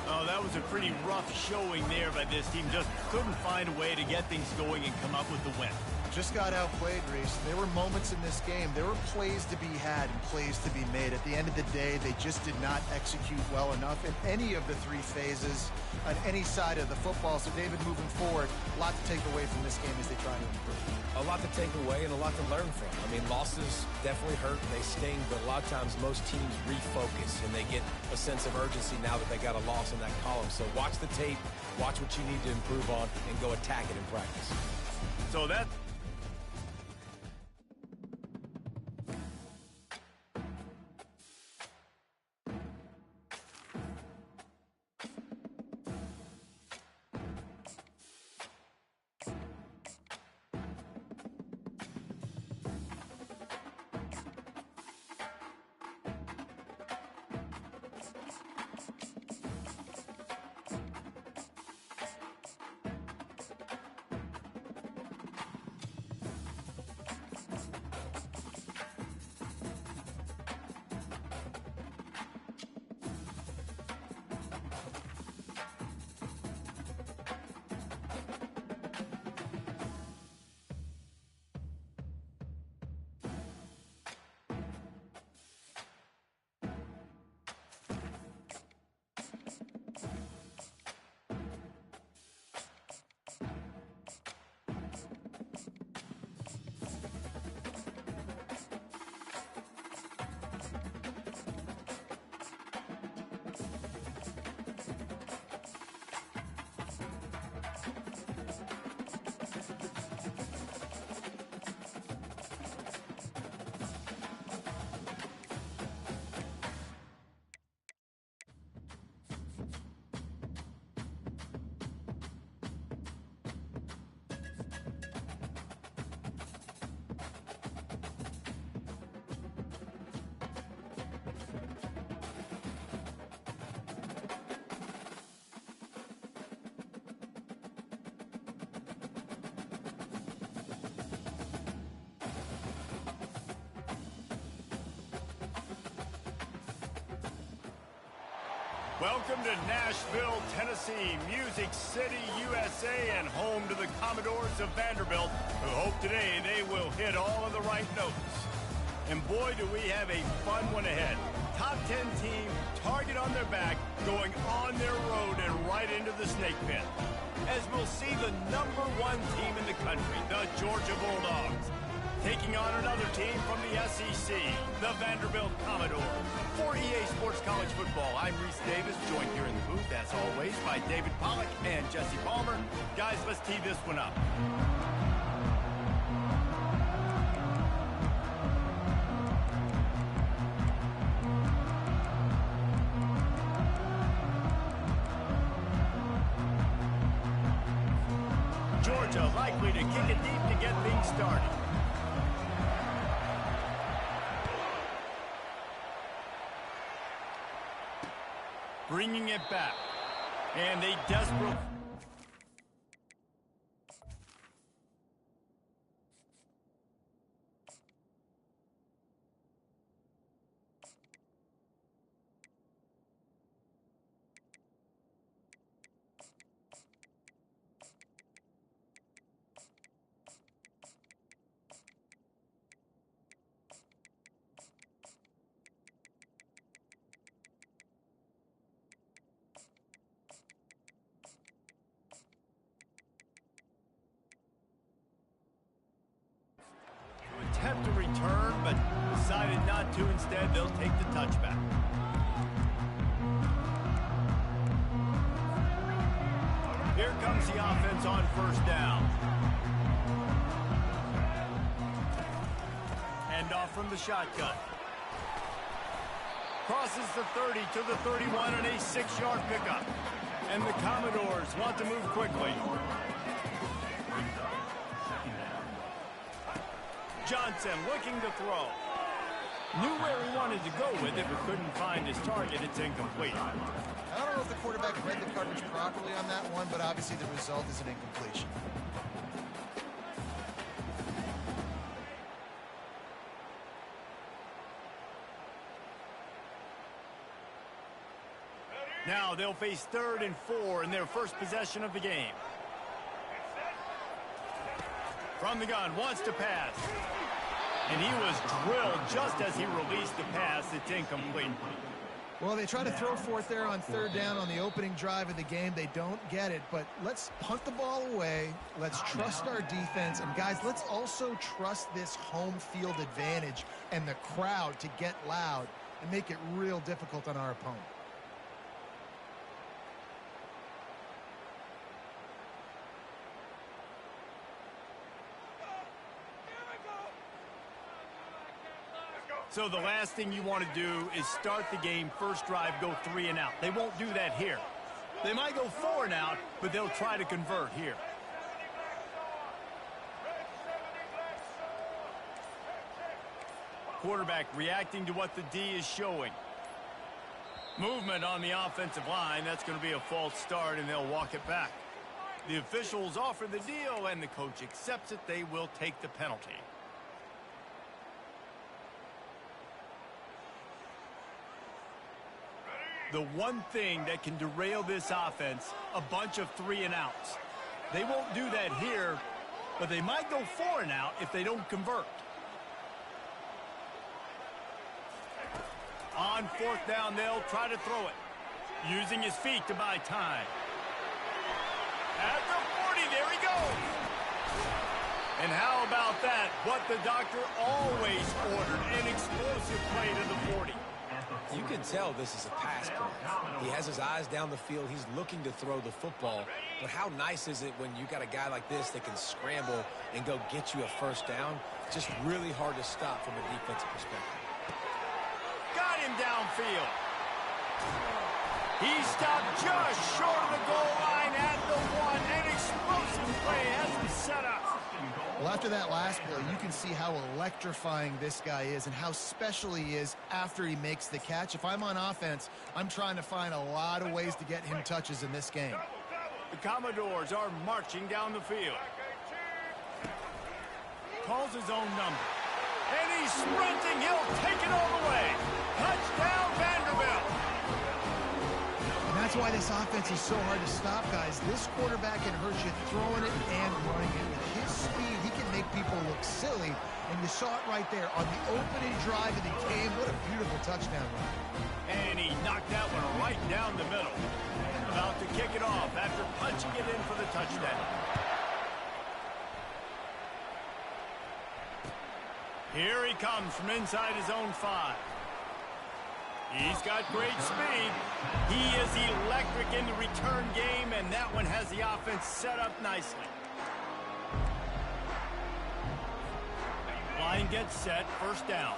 Oh, that was a pretty rough showing there by this team. Just couldn't find a way to get things going and come up with the win. Just got outplayed, Reese. There were moments in this game. There were plays to be had and plays to be made. At the end of the day, they just did not execute well enough in any of the 3 phases on any side of the football. So, David, moving forward, a lot to take away from this game as they try to improve. A lot to take away and a lot to learn from. I mean, losses definitely hurt. They sting, but a lot of times most teams refocus and they get a sense of urgency now that they got a loss in that column. So watch the tape, watch what you need to improve on, and go attack it in practice. So that... Welcome to Nashville, Tennessee, Music City, USA, and home to the Commodores of Vanderbilt, who hope today they will hit all of the right notes. And boy, do we have a fun one ahead. Top 10 team, target on their back, going on their road and right into the snake pit. As we'll see the #1 team in the country, the Georgia Bulldogs, taking on another team from the SEC, the Vanderbilt Commodores. For EA Sports College Football, I'm Reese Davis, joined here in the booth, as always, by David Pollack and Jesse Palmer. Guys, let's tee this one up. Georgia likely to kick it deep to get things started. Bringing it back. And they desperate... attempt to return, but decided not to. Instead, they'll take the touchback. Here comes the offense on first down. Hand off from the shotgun. Crosses the 30 to the 31 on a 6-yard pickup. And the Commodores want to move quickly. Johnson looking to throw. Knew where he wanted to go with it, but couldn't find his target. It's incomplete. I don't know if the quarterback read the coverage properly on that one, but obviously the result is an incompletion. Now they'll face 3rd and 4 in their first possession of the game. From the gun, wants to pass. And he was drilled just as he released the pass. It's incomplete. Well, they try to throw for it there on 3rd down on the opening drive of the game. They don't get it, but let's punt the ball away. Let's trust our defense. And, guys, let's also trust this home field advantage and the crowd to get loud and make it real difficult on our opponent. So the last thing you want to do is start the game, first drive, go 3 and out. They won't do that here. They might go 4 and out, but they'll try to convert here. Quarterback reacting to what the D is showing. Movement on the offensive line. That's going to be a false start, and they'll walk it back. The officials offer the deal, and the coach accepts it. They will take the penalty. The one thing that can derail this offense, a bunch of 3 and outs. They won't do that here, but they might go 4 and out if they don't convert. On 4th down, they'll try to throw it, using his feet to buy time. At the 40, there he goes. And how about that? What the doctor always ordered, an explosive play to the 40. You can tell this is a pass play. He has his eyes down the field. He's looking to throw the football. But how nice is it when you got a guy like this that can scramble and go get you a first down? Just really hard to stop from a defensive perspective. Got him downfield. He stopped just short of the goal line at the 1. An explosive play has him set up. Well, after that last play, you can see how electrifying this guy is and how special he is after he makes the catch. If I'm on offense, I'm trying to find a lot of ways to get him touches in this game. The Commodores are marching down the field. Calls his own number. And he's sprinting. He'll take it all the way. Touchdown, Vanderbilt. that's why this offense is so hard to stop, guys. This quarterback can hurt you throwing it and running it. With his speed, he can make people look silly, and you saw it right there on the opening drive of the game. What a beautiful touchdown run. And he knocked that one right down the middle. About to kick it off after punching it in for the touchdown. Here he comes from inside his own 5. He's got great speed. He is electric in the return game, and that one has the offense set up nicely. Line gets set, first down.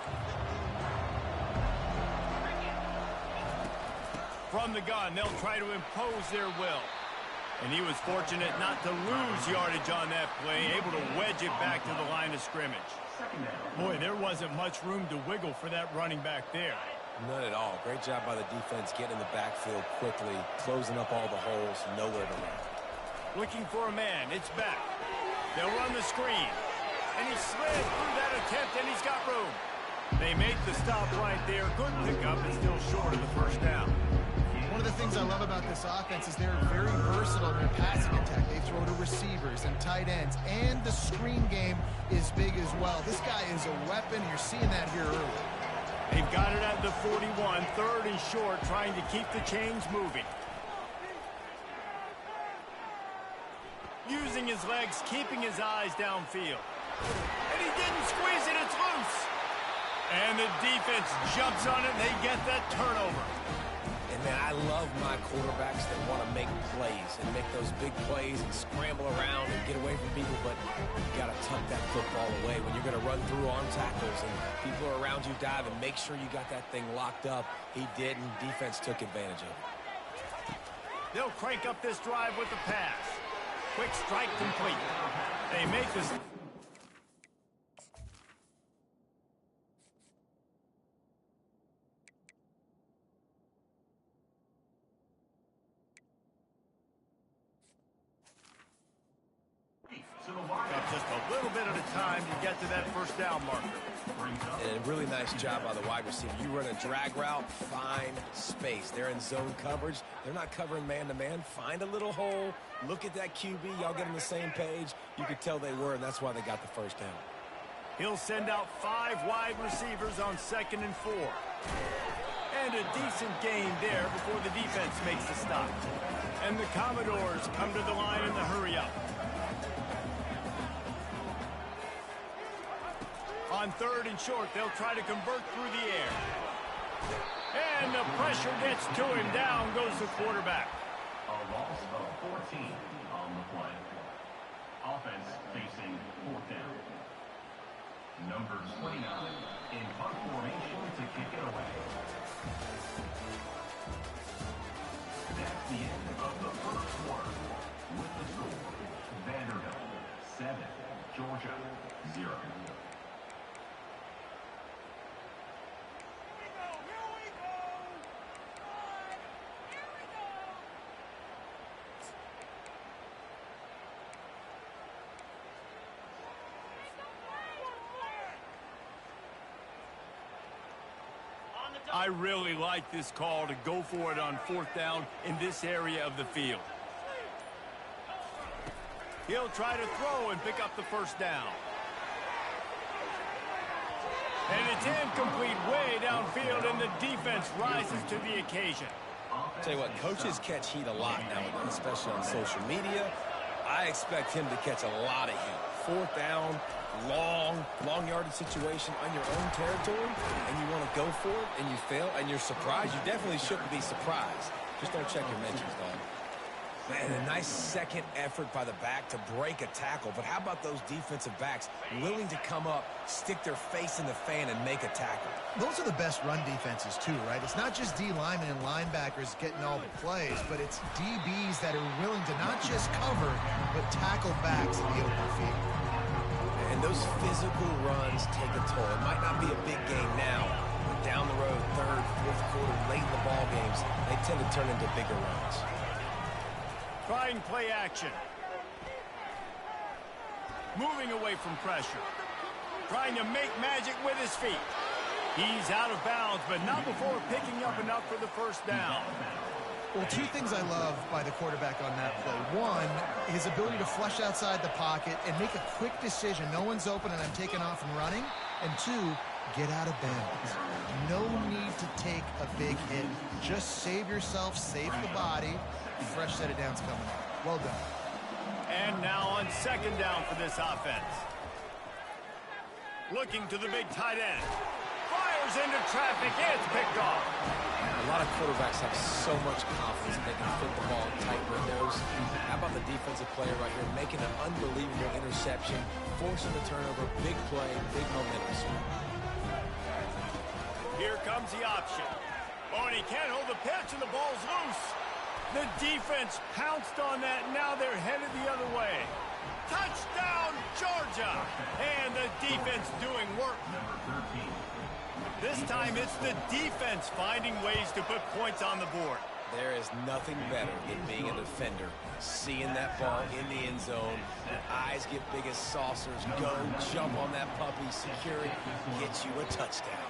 From the gun, they'll try to impose their will. And he was fortunate not to lose yardage on that play, able to wedge it back to the line of scrimmage. Boy, there wasn't much room to wiggle for that running back there. None at all. Great job by the defense getting in the backfield quickly, closing up all the holes, nowhere to run. Looking for a man, it's back. They'll run the screen. And he slid through that attempt, and he's got room. They make the stop right there. Good pickup, and still short of the first down. One of the things I love about this offense is they're very versatile in their passing attack. They throw to receivers and tight ends, and the screen game is big as well. This guy is a weapon. You're seeing that here early. They've got it at the 41, third and short, trying to keep the chains moving. Using his legs, keeping his eyes downfield. And he didn't squeeze it, it's loose. And the defense jumps on it, and they get that turnover. And, man, I love my quarterbacks that want to make plays and make those big plays and scramble around and get away from people, but you got to tuck that football away when you're going to run through arm tackles and people are around you dive, and make sure you got that thing locked up. He did, and defense took advantage of it. They'll crank up this drive with the pass. Quick strike complete. They make this... Got just a little bit at a time to get to that first down marker. And a really nice job by the wide receiver. You run a drag route, find space. They're in zone coverage. They're not covering man-to-man. Find a little hole. Look at that QB. Y'all get on the same page. You could tell they were, and that's why they got the first down. He'll send out 5 wide receivers on 2nd and 4. And a decent gain there before the defense makes the stop. And the Commodores come to the line in the hurry-up. On 3rd and short, they'll try to convert through the air. And the pressure gets to him. Down goes the quarterback. A loss of 14 on the play. Offense facing 4th down. Number 29 in punt formation to kick it away. That's the end of the first quarter. With the score, Vanderbilt 7, Georgia 0. I really like this call to go for it on 4th down in this area of the field. He'll try to throw and pick up the first down. And it's incomplete way downfield, and the defense rises to the occasion. Tell you what, coaches catch heat a lot now, especially on social media. I expect him to catch a lot of heat. 4th down, long yardage situation on your own territory, and you want to go for it, and you fail, and you're surprised. You definitely shouldn't be surprised. Just don't check your mentions, dog. Man, a nice second effort by the back to break a tackle, but how about those defensive backs willing to come up, stick their face in the fan, and make a tackle? Those are the best run defenses, too, right? It's not just D linemen and linebackers getting all the plays, but it's DBs that are willing to not just cover, but tackle backs in the open field. And those physical runs take a toll. It might not be a big game now, but down the road, 3rd, 4th quarter, late in the ball games, they tend to turn into bigger runs. Trying play action. Moving away from pressure. Trying to make magic with his feet. He's out of bounds, but not before picking up enough for the first down. Well, two things I love by the quarterback on that play. One, his ability to flush outside the pocket and make a quick decision. No one's open and I'm taking off and running. And two, get out of bounds. No need to take a big hit. Just save yourself, save the body. Fresh set of downs coming up. Well done. And now on second down for this offense. Looking to the big tight end. Fires into traffic. It's picked off. A lot of quarterbacks have so much confidence they can fit the ball in tight windows. How about the defensive player right here making an unbelievable interception, forcing the turnover, big play, big momentum swing. Here comes the option. Oh, and he can't hold the pitch, and the ball's loose. The defense pounced on that. Now they're headed the other way. Touchdown, Georgia! And the defense doing work. This time it's the defense finding ways to put points on the board. There is nothing better than being a defender. Seeing that ball in the end zone, your eyes get big as saucers. Go, jump on that puppy, secure it, get you a touchdown.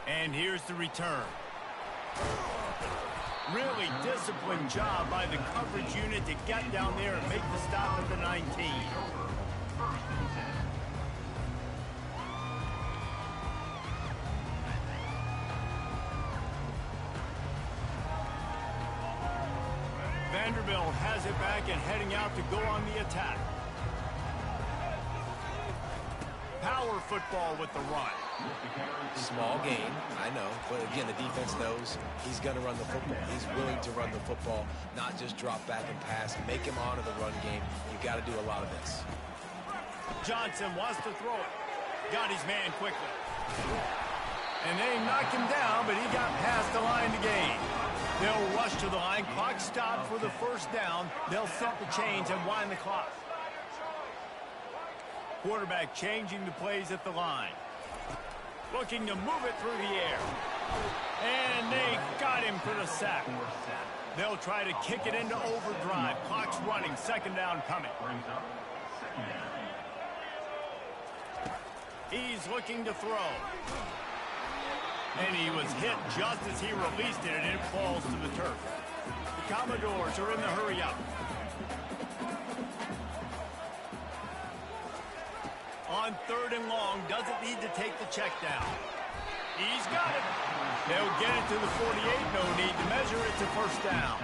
And here's the return. Really disciplined job by the coverage unit to get down there and make the stop at the 19. Vanderbilt has it back and heading out to go on the attack. Power football with the run. Small gain, I know, but again, the defense knows he's going to run the football. He's willing to run the football, not just drop back and pass, make him honor the run game. You got to do a lot of this. Johnson wants to throw it. Got his man quickly. And they knocked him down, but he got past the line to gain. They'll rush to the line. Clock stopped for the first down. They'll set the chains and wind the clock. Quarterback changing the plays at the line. Looking to move it through the air. And they got him for the sack. They'll try to kick it into overdrive. Clock's running. Second down coming. He's looking to throw. And he was hit just as he released it, and it falls to the turf. The Commodores are in the hurry-up. On third and long, doesn't need to take the check down. He's got it. They'll get it to the 48. No need to measure it to first down.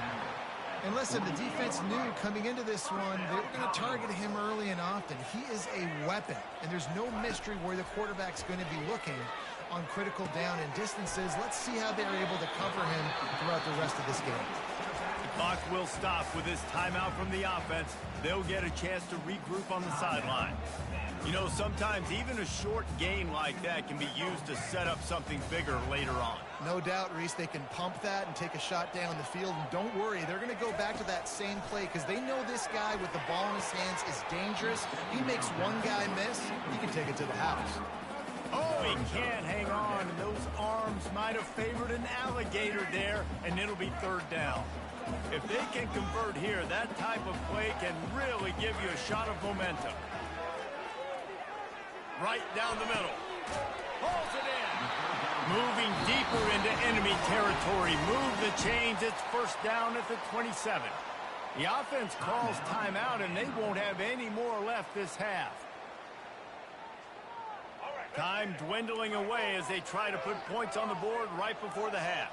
And listen, the defense knew coming into this one, they were going to target him early and often. He is a weapon, and there's no mystery where the quarterback's going to be looking on critical down and distances. Let's see how they're able to cover him throughout the rest of this game. The clock will stop with this timeout from the offense. They'll get a chance to regroup on the sideline. You know, sometimes even a short gain like that can be used to set up something bigger later on. No doubt, Reese, they can pump that and take a shot down the field. And don't worry, they're going to go back to that same play because they know this guy with the ball in his hands is dangerous. He makes one guy miss, he can take it to the house. Oh, he can't hang on, and those arms might have favored an alligator there, and it'll be third down. If they can convert here, that type of play can really give you a shot of momentum. Right down the middle. Pulls it in. Moving deeper into enemy territory. Move the chains. It's first down at the 27. The offense calls timeout, and they won't have any more left this half. Time dwindling away as they try to put points on the board right before the half.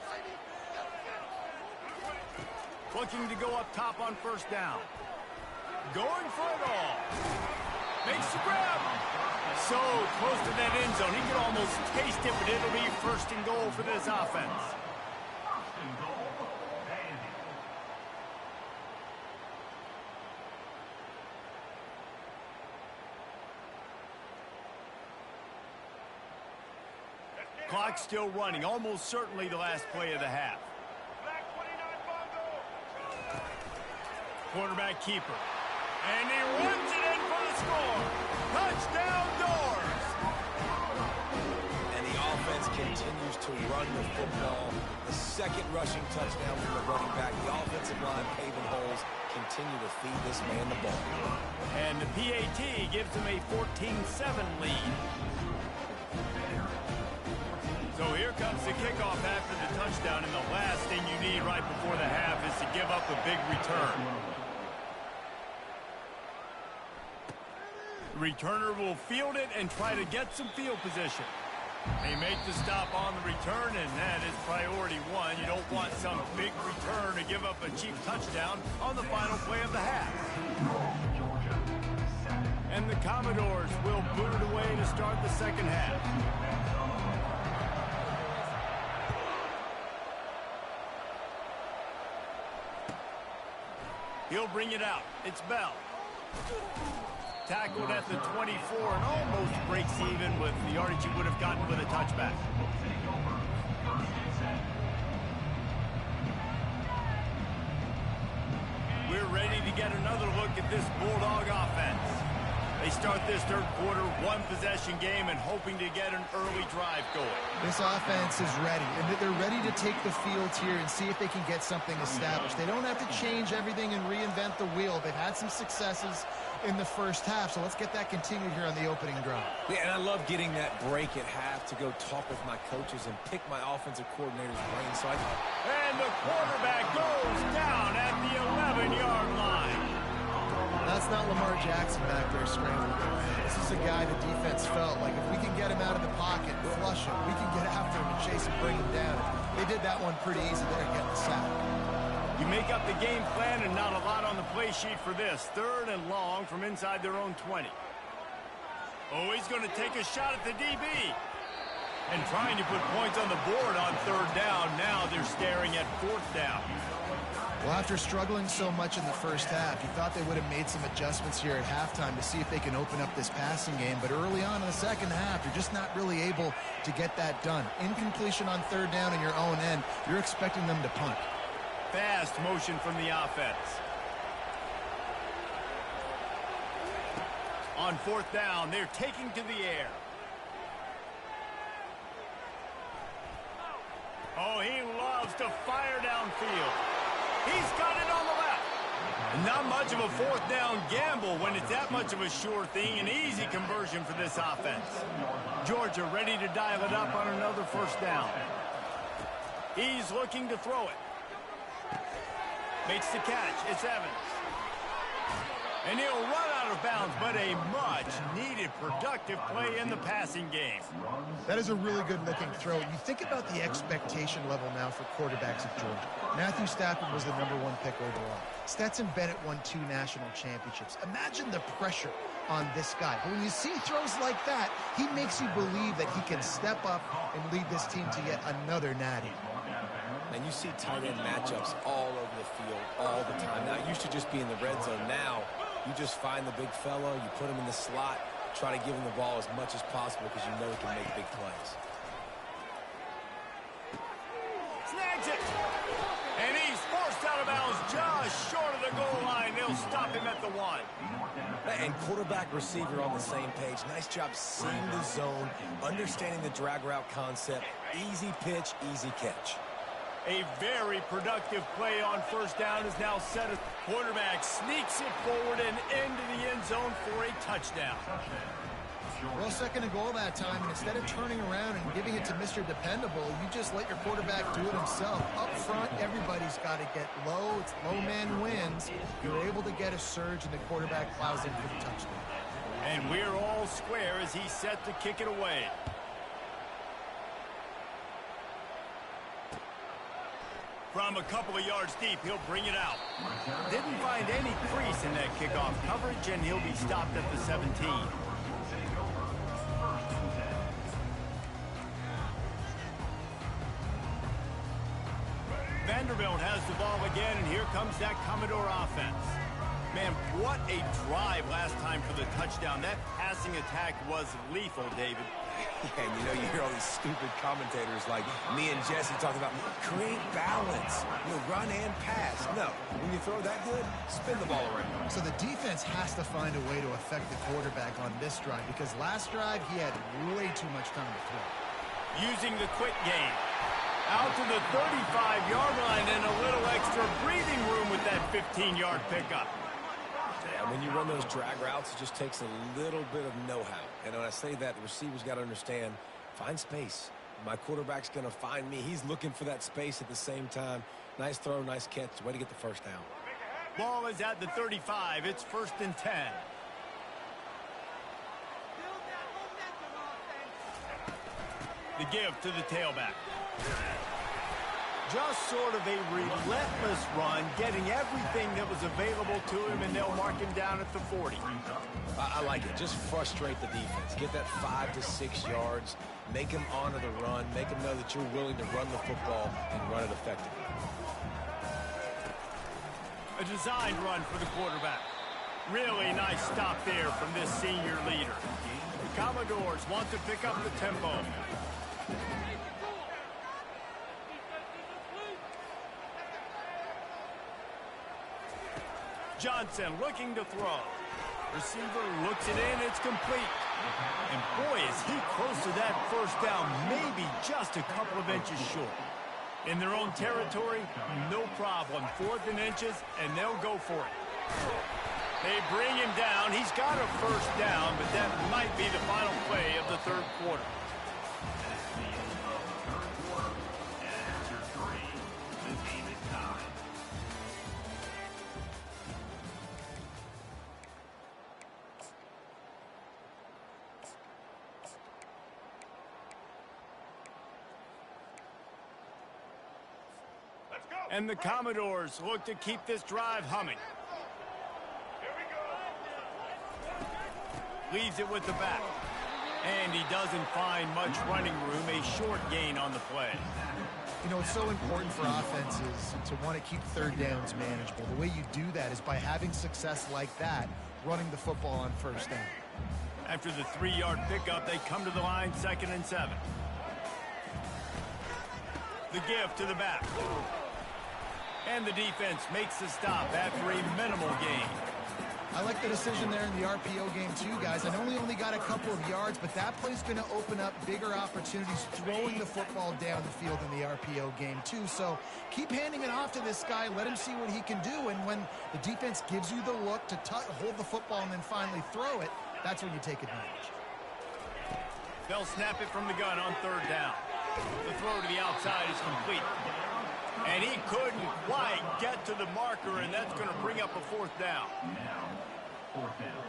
Looking to go up top on first down. Going for it all. Makes the grab. So close to that end zone. He could almost taste it, but it'll be first and goal for this offense. Clock still running. Almost certainly the last play of the half. Quarterback keeper. And he runs it in for the score. Touchdown, Doors. And the offense continues to run the football. The second rushing touchdown from the running back. The offensive line paving holes. Continue to feed this man the ball. And the PAT gives him a 14-7 lead. So here comes the kickoff half touchdown, and the last thing you need right before the half is to give up a big return. The returner will field it and try to get some field position. They make the stop on the return, and that is priority one. You don't want some big return to give up a cheap touchdown on the final play of the half. And the Commodores will boot it away to start the second half. He'll bring it out. It's Bell. Tackled at the 24 and almost breaks even with the yardage he would have gotten with a touchback. We're ready to get another look at this Bulldog offense. They start this third quarter one-possession game and hoping to get an early drive going. This offense is ready, and they're ready to take the field here and see if they can get something established. They don't have to change everything and reinvent the wheel. They've had some successes in the first half, so let's get that continued here on the opening drive. Yeah, and I love getting that break at half to go talk with my coaches and pick my offensive coordinator's brain. And the quarterback goes down at the 11-yard line. That's not Lamar Jackson back there scrambling. This is a guy the defense felt like if we can get him out of the pocket and flush him, we can get after him and chase and bring him down. They did that one pretty easy there, getting the sack. You make up the game plan and not a lot on the play sheet for this. Third and long from inside their own 20. Oh, he's going to take a shot at the DB. And trying to put points on the board on third down. Now they're staring at fourth down. Well, after struggling so much in the first half, you thought they would have made some adjustments here at halftime to see if they can open up this passing game. But early on in the second half, you're just not really able to get that done. Incompletion on third down in your own end, you're expecting them to punt. Fast motion from the offense. On fourth down, they're taking to the air. Oh, he loves to fire downfield. He's got it on the left. Not much of a fourth down gamble when it's that much of a sure thing. An easy conversion for this offense. Georgia ready to dial it up on another first down. He's looking to throw it. Makes the catch. It's Evans. And he'll run out of bounds, but a much-needed productive play in the passing game. That is a really good-looking throw. You think about the expectation level now for quarterbacks at Georgia. Matthew Stafford was the #1 pick overall. Stetson Bennett won 2 national championships. Imagine the pressure on this guy. But when you see throws like that, he makes you believe that he can step up and lead this team to yet another natty. And you see tight end matchups all over the field all the time. Now, it used to just be in the red zone. Now, you just find the big fella, you put him in the slot, try to give him the ball as much as possible because you know he can make big plays. Snags it. And he's forced out of bounds just short of the goal line. They'll stop him at the 1. And quarterback receiver on the same page. Nice job seeing the zone, understanding the drag route concept. Easy pitch, easy catch. A very productive play on first down is now set. A quarterback sneaks it forward and into the end zone for a touchdown. Well, second and goal that time, and instead of turning around and giving it to Mr. Dependable, you just let your quarterback do it himself. Up front, everybody's got to get low. It's low man wins. You're able to get a surge, and the quarterback plows in for the touchdown. And we're all square as he's set to kick it away. From a couple of yards deep, he'll bring it out. Didn't find any crease in that kickoff coverage, and he'll be stopped at the 17. Vanderbilt has the ball again, and here comes that Commodore offense. Man, what a drive last time for the touchdown. That passing attack was lethal, David. And you know, you hear all these stupid commentators like me and Jesse talking about create balance, run and pass. No, when you throw that good, spin the ball around. So the defense has to find a way to affect the quarterback on this drive because last drive he had way too much time to throw. Using the quick game. Out to the 35-yard line and a little extra breathing room with that 15-yard pickup. And when you run those drag routes, it just takes a little bit of know-how. And when I say that, the receivers got to understand, find space, My quarterback's going to find me. He's looking for that space at the same time. Nice throw, nice catch. Way to get the first down. Ball is at the 35. It's 1st and 10. The give to the tailback. Just sort of a relentless run, getting everything that was available to him, and they'll mark him down at the 40. I like it. Just frustrate the defense. Get that 5 to 6 yards. Make them honor the run. Make them know that you're willing to run the football and run it effectively. A designed run for the quarterback. Really nice stop there from this senior leader. The Commodores want to pick up the tempo. Johnson looking to throw. Receiver looks it in. It's complete. And boy, is he close to that first down, maybe just a couple of inches short. In their own territory, no problem. 4th and inches, and they'll go for it. They bring him down. He's got a first down, but that might be the final play of the 3rd quarter. And the Commodores look to keep this drive humming. Leaves it with the back. And he doesn't find much running room. A short gain on the play. You know, it's so important for offenses to want to keep 3rd downs manageable. The way you do that is by having success like that, running the football on 1st down. After the 3-yard pickup, they come to the line, 2nd and 7. The give to the back. And the defense makes the stop after a minimal gain. I like the decision there in the RPO game too, guys. I know we only got a couple of yards, but that play's going to open up bigger opportunities throwing the football down the field in the RPO game too. So keep handing it off to this guy. Let him see what he can do. And when the defense gives you the look to hold the football and then finally throw it, that's when you take advantage. They'll snap it from the gun on 3rd down. The throw to the outside is complete. And he couldn't quite get to the marker, and that's going to bring up a 4th down. Now, 4th down.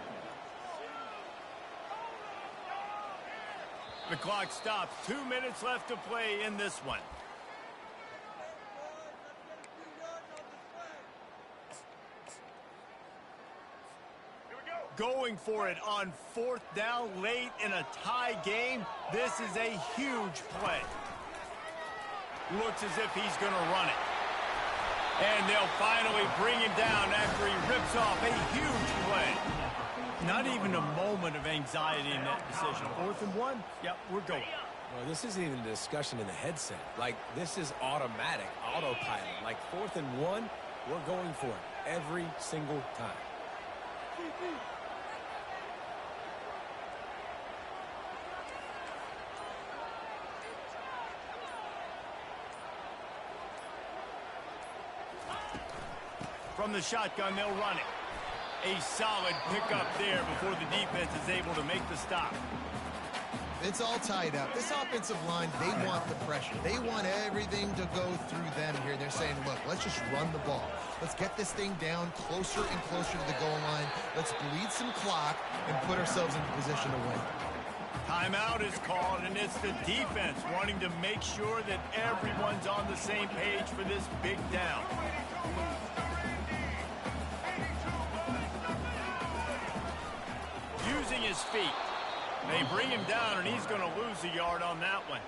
The clock stops. 2 minutes left to play in this one. Going for it on 4th down late in a tie game. This is a huge play. Looks as if he's going to run it. And they'll finally bring him down after he rips off a huge play. Not even a moment of anxiety in that decision. 4th and 1? Yep, we're going. Well, this isn't even a discussion in the headset. Like, this is automatic, autopilot. Like, 4th and 1, we're going for it every single time. From the shotgun, they'll run it. A solid pickup there before the defense is able to make the stop. It's all tied up. This offensive line, they want the pressure. They want everything to go through them here. They're saying, look, let's just run the ball. Let's get this thing down closer and closer to the goal line. Let's bleed some clock and put ourselves into position to win. Timeout is called, and it's the defense wanting to make sure that everyone's on the same page for this big down. Using his feet. They bring him down, and he's going to lose a yard on that one.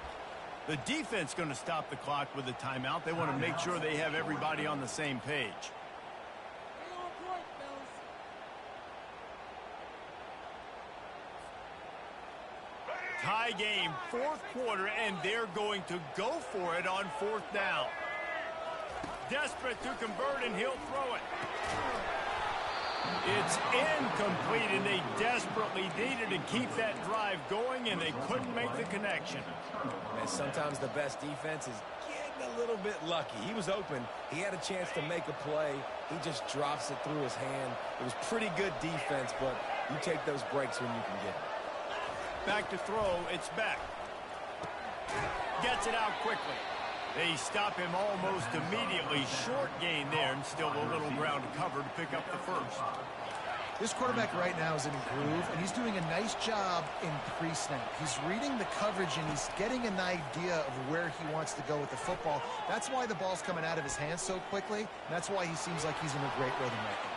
The defense going to stop the clock with a timeout. They want to make sure they have everybody on the same page. Tie game, 4th quarter, and they're going to go for it on 4th down. Desperate to convert, and he'll throw it. It's incomplete, and they desperately needed to keep that drive going, and they couldn't make the connection. And sometimes the best defense is getting a little bit lucky. He was open. He had a chance to make a play. He just drops it through his hand. It was pretty good defense, but you take those breaks when you can get it. Back to throw. It's back. Gets it out quickly. They stop him almost immediately. Short gain there, and still a little ground to cover to pick up the first. This quarterback right now is in a groove, and he's doing a nice job in pre-snap. He's reading the coverage, and he's getting an idea of where he wants to go with the football. That's why the ball's coming out of his hands so quickly, and that's why he seems like he's in a great rhythm right now.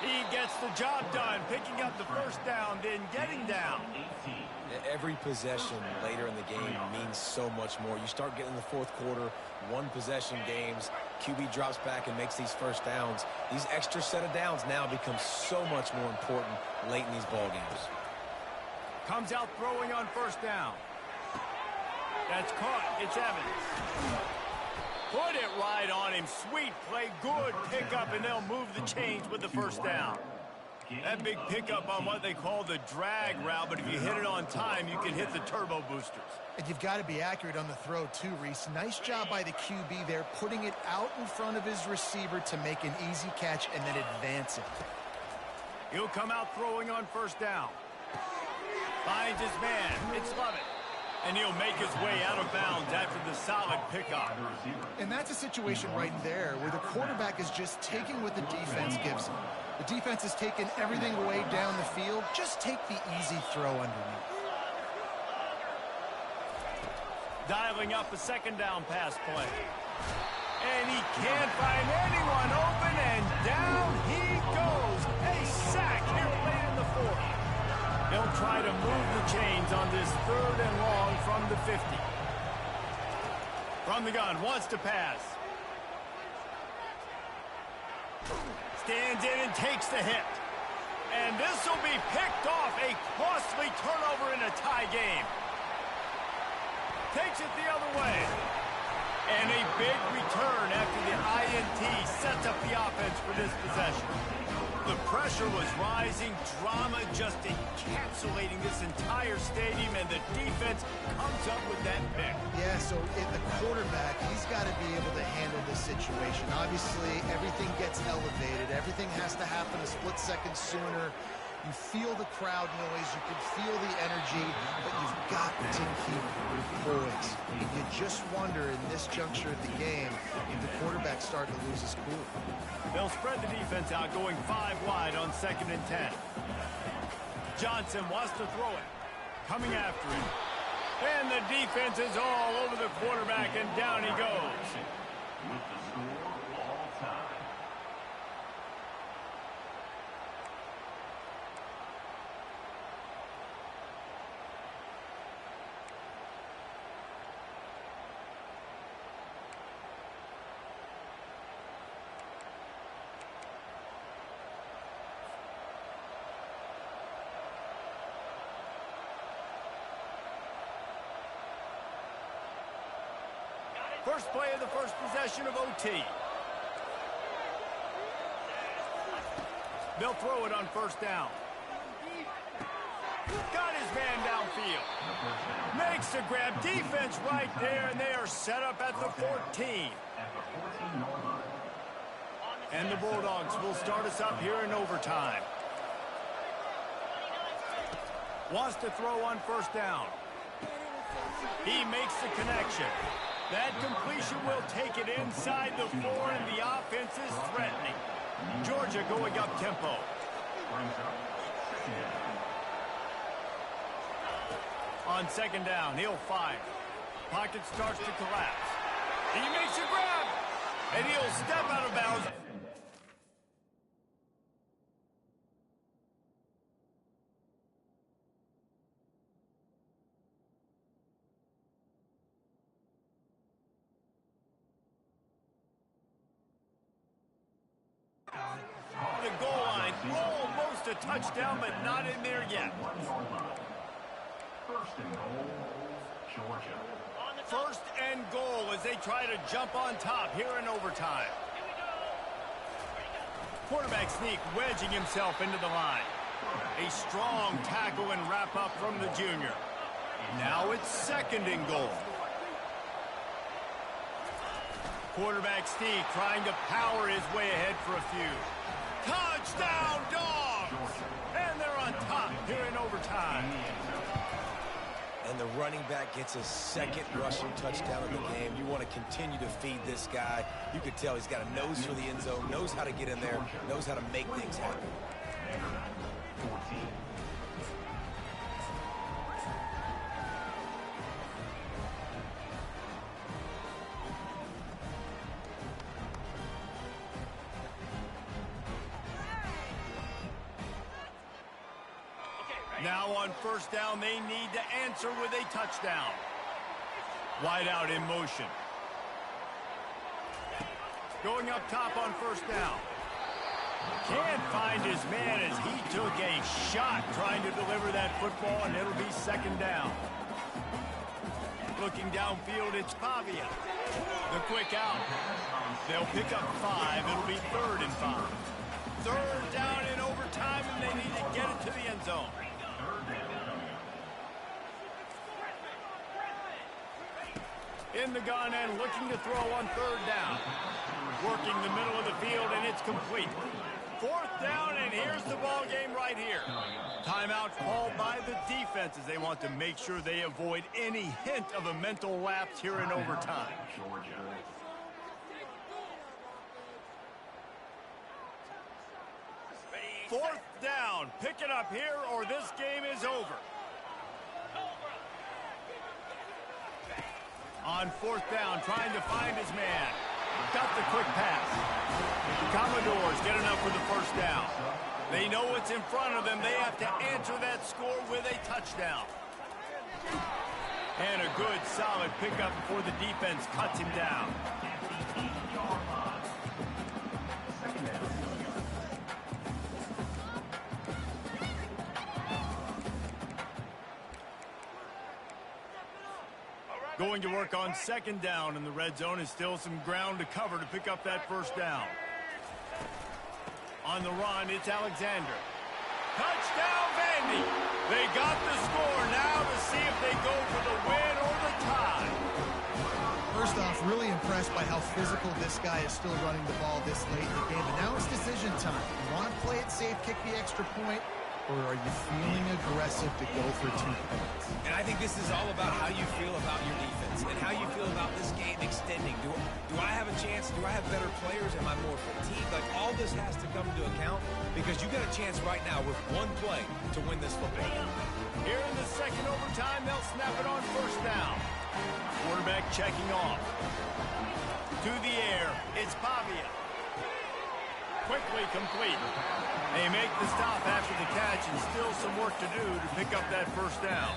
He gets the job done, picking up the first down, then getting down. Every possession later in the game means so much more. You start getting the fourth quarter, one-possession games, QB drops back and makes these first downs. These extra set of downs now become so much more important late in these ball games. Comes out throwing on first down. That's caught. It's Evans. Put it right on him. Sweet play. Good pickup, and they'll move the chains with the first down. That big pickup on what they call the drag route, but if you hit it on time, you can hit the turbo boosters. And you've got to be accurate on the throw too, Reese. Nice job by the QB there, putting it out in front of his receiver to make an easy catch and then advance it. He'll come out throwing on first down. Finds his man. It's Lovett. And he'll make his way out of bounds after the solid pickup. And that's a situation right there where the quarterback is just taking what the defense gives him. The defense has taken everything away down the field. Just take the easy throw underneath. Dialing up a second down pass play. And he can't find anyone open, and down he goes. A sack here late in the fourth. They'll try to move the chains on this third and long from the 50. From the gun, wants to pass. Stands in and takes the hit. And this will be picked off. A costly turnover in a tie game. Takes it the other way. And a big return after the INT sets up the offense for this possession. The pressure was rising, drama just encapsulating this entire stadium, and the defense comes up with that pick. Yeah, so the quarterback, he's got to be able to handle this situation. Obviously, everything gets elevated. Everything has to happen a split second sooner. You feel the crowd noise, you can feel the energy, but you've got to keep poised. And you just wonder in this juncture of the game if the quarterback's starting to lose his cool. They'll spread the defense out, going 5 wide on 2nd and 10. Johnson wants to throw it. Coming after him. And the defense is all over the quarterback, and down he goes. With the score all time. First play of the first possession of OT. They'll throw it on first down. Got his man downfield. Makes the grab. Defense right there, and they are set up at the 14. And the Bulldogs will start us up here in overtime. Wants to throw on first down. He makes the connection. That completion will take it inside the 4, and the offense is threatening. Georgia going up tempo. On second down, he'll fire. Pocket starts to collapse. He makes a grab, and he'll step out of bounds. The goal line, almost a touchdown, but not in there yet. First and goal, Georgia. First and goal as they try to jump on top here in overtime. Quarterback sneak wedging himself into the line. A strong tackle and wrap up from the junior. Now it's second and goal. Quarterback sneak trying to power his way ahead for a few. Touchdown, Dogs! And they're on top here in overtime. and the running back gets his second rushing touchdown of the game. You want to continue to feed this guy. You can tell he's got a nose for the end zone, knows how to get in there, knows how to make things happen. Now on first down, they need to answer with a touchdown. Wide out in motion. Going up top on first down. Can't find his man as he took a shot trying to deliver that football, and it'll be second down. Looking downfield, it's Pavia. The quick out. They'll pick up 5. It'll be 3rd and 5. 3rd down in overtime, and they need to get it to the end zone. In the gun and looking to throw on 3rd down. Working the middle of the field, and it's complete. 4th down, and here's the ball game right here. Timeout called by the defenses. They want to make sure they avoid any hint of a mental lapse here in overtime. 4th down. Pick it up here, or this game is over. On 4th down, trying to find his man. Got the quick pass. The Commodores get enough for the first down. They know what's in front of them. They have to answer that score with a touchdown. And a good, solid pickup before the defense cuts him down. Going to work on 2nd down in the red zone. Is still some ground to cover to pick up that first down. On the run, it's Alexander. Touchdown, Vandy. They got the score. Now to see if they go for the win or the tie. First off, really impressed by how physical this guy is still running the ball this late in the game. But now it's decision time. You want to play it safe, kick the extra point, or are you feeling aggressive to go for 2 points? And I think this is all about how you feel about your defense and how you feel about this game extending. Do I have a chance? Do I have better players? Am I more fatigued? Like, all this has to come into account because you got a chance right now with 1 play to win this football game. Here in the second overtime, they'll snap it on first down. Quarterback checking off. To the air, it's Pavia. Quickly complete. They make the stop after the catch, and still some work to do to pick up that first down.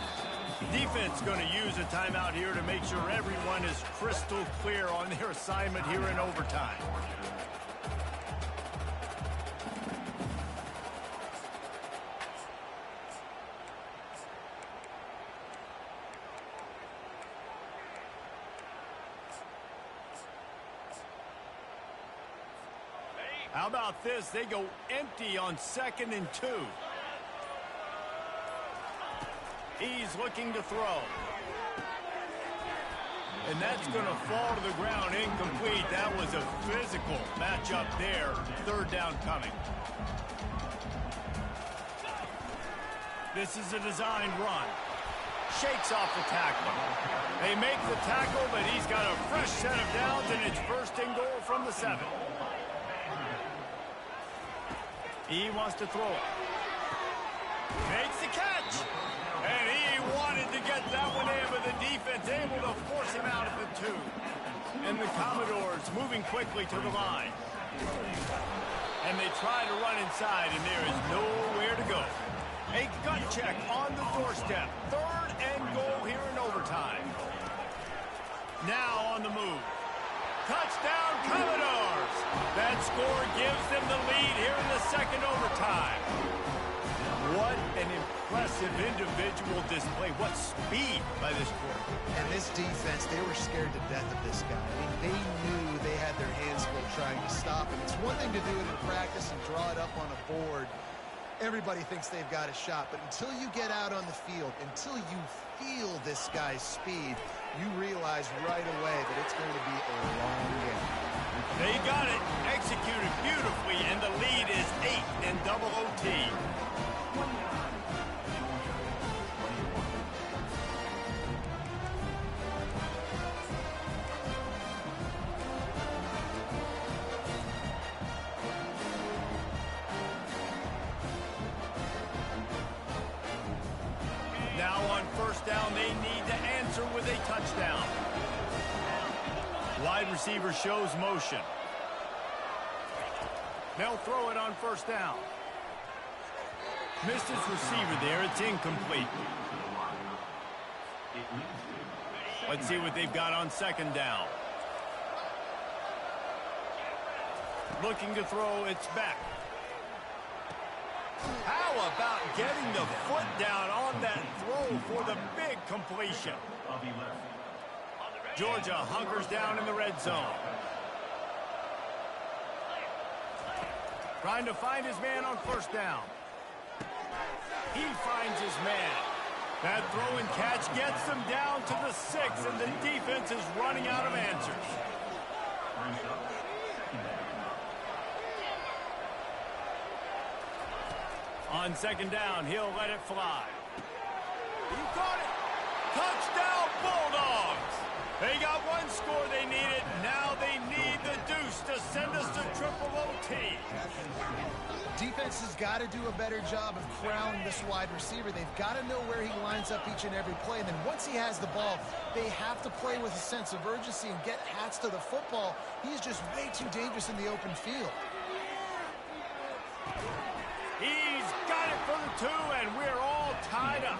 Defense going to use a timeout here to make sure everyone is crystal clear on their assignment here in overtime. How about this? They go empty on 2nd and 2. He's looking to throw. And that's going to fall to the ground incomplete. That was a physical matchup there. 3rd down coming. This is a designed run. Shakes off the tackle. They make the tackle, but he's got a fresh set of downs, and it's 1st and goal from the 7. He wants to throw it. Makes the catch. And he wanted to get that one in, but the defense able to force him out at the 2. And the Commodores moving quickly to the line. And they try to run inside, and there is nowhere to go. A gut check on the doorstep. 3rd and goal here in overtime. Now on the move. Touchdown, Commodores! That score gives them the lead here in the second overtime. What an impressive individual display. What speed by this quarterback. And this defense, they were scared to death of this guy. I mean, they knew they had their hands full trying to stop him. It's one thing to do it in practice and draw it up on a board. Everybody thinks they've got a shot, but until you get out on the field, until you feel this guy's speed, you realize right away that it's going to be a long game. They got it executed beautifully, and the lead is 8 in double OT. Now on first down, they need to answer with a touchdown. Wide receiver shows motion. They'll throw it on first down. Missed his receiver there. It's incomplete. Let's see what they've got on second down. Looking to throw, it's back. How about getting the foot down on that throw for the big completion? Georgia hunkers down in the red zone. Trying to find his man on first down. He finds his man. That throw and catch gets them down to the 6, and the defense is running out of answers. On second down, he'll let it fly. He caught it. Touchdown, Bulldogs. They got one score they needed. Now they need the deuce to send us to triple OT. Defense has got to do a better job of corralling this wide receiver. They've got to know where he lines up each and every play. And then once he has the ball, they have to play with a sense of urgency and get hats to the football. He's just way too dangerous in the open field. He's got it for the 2, and we're all tied up.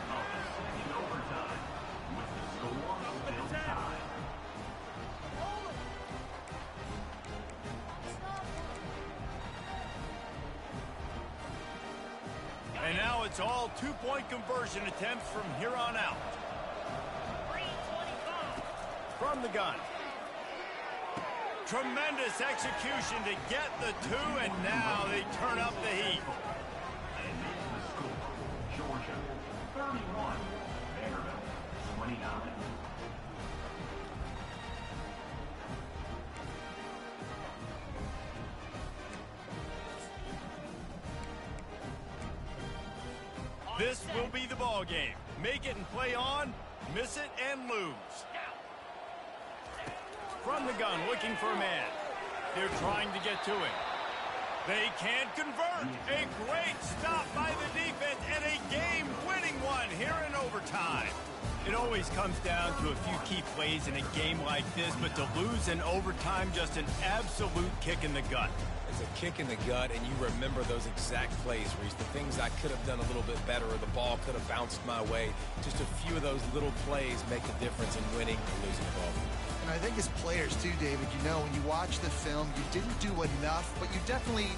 And now it's all 2-point conversion attempts from here on out. From the gun. Tremendous execution to get the 2, and now they turn up the heat. And the score, Georgia 31, Vanderbilt 29. This will be the ball game. Make it and play on, miss it and lose. From the gun, looking for a man. They're trying to get to him. They can't convert. A great stop by the defense and a game-winning one here in overtime. It always comes down to a few key plays in a game like this, but to lose in overtime, just an absolute kick in the gut. It's a kick in the gut, and you remember those exact plays, Reese. The things I could have done a little bit better, or the ball could have bounced my way. Just a few of those little plays make a difference in winning or losing the ball. And I think as players too, David, you know, when you watch the film, you didn't do enough, but you definitely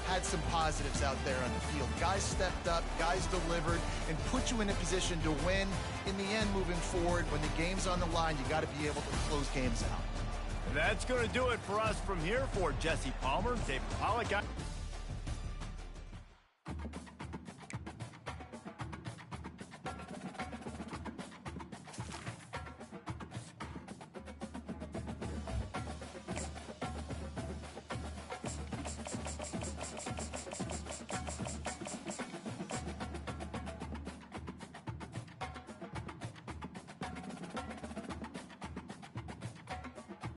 had some positives out there on the field. Guys stepped up, guys delivered, and put you in a position to win. In the end, moving forward, when the game's on the line, you got to be able to close games out. That's going to do it for us from here. For Jesse Palmer, David Pollack.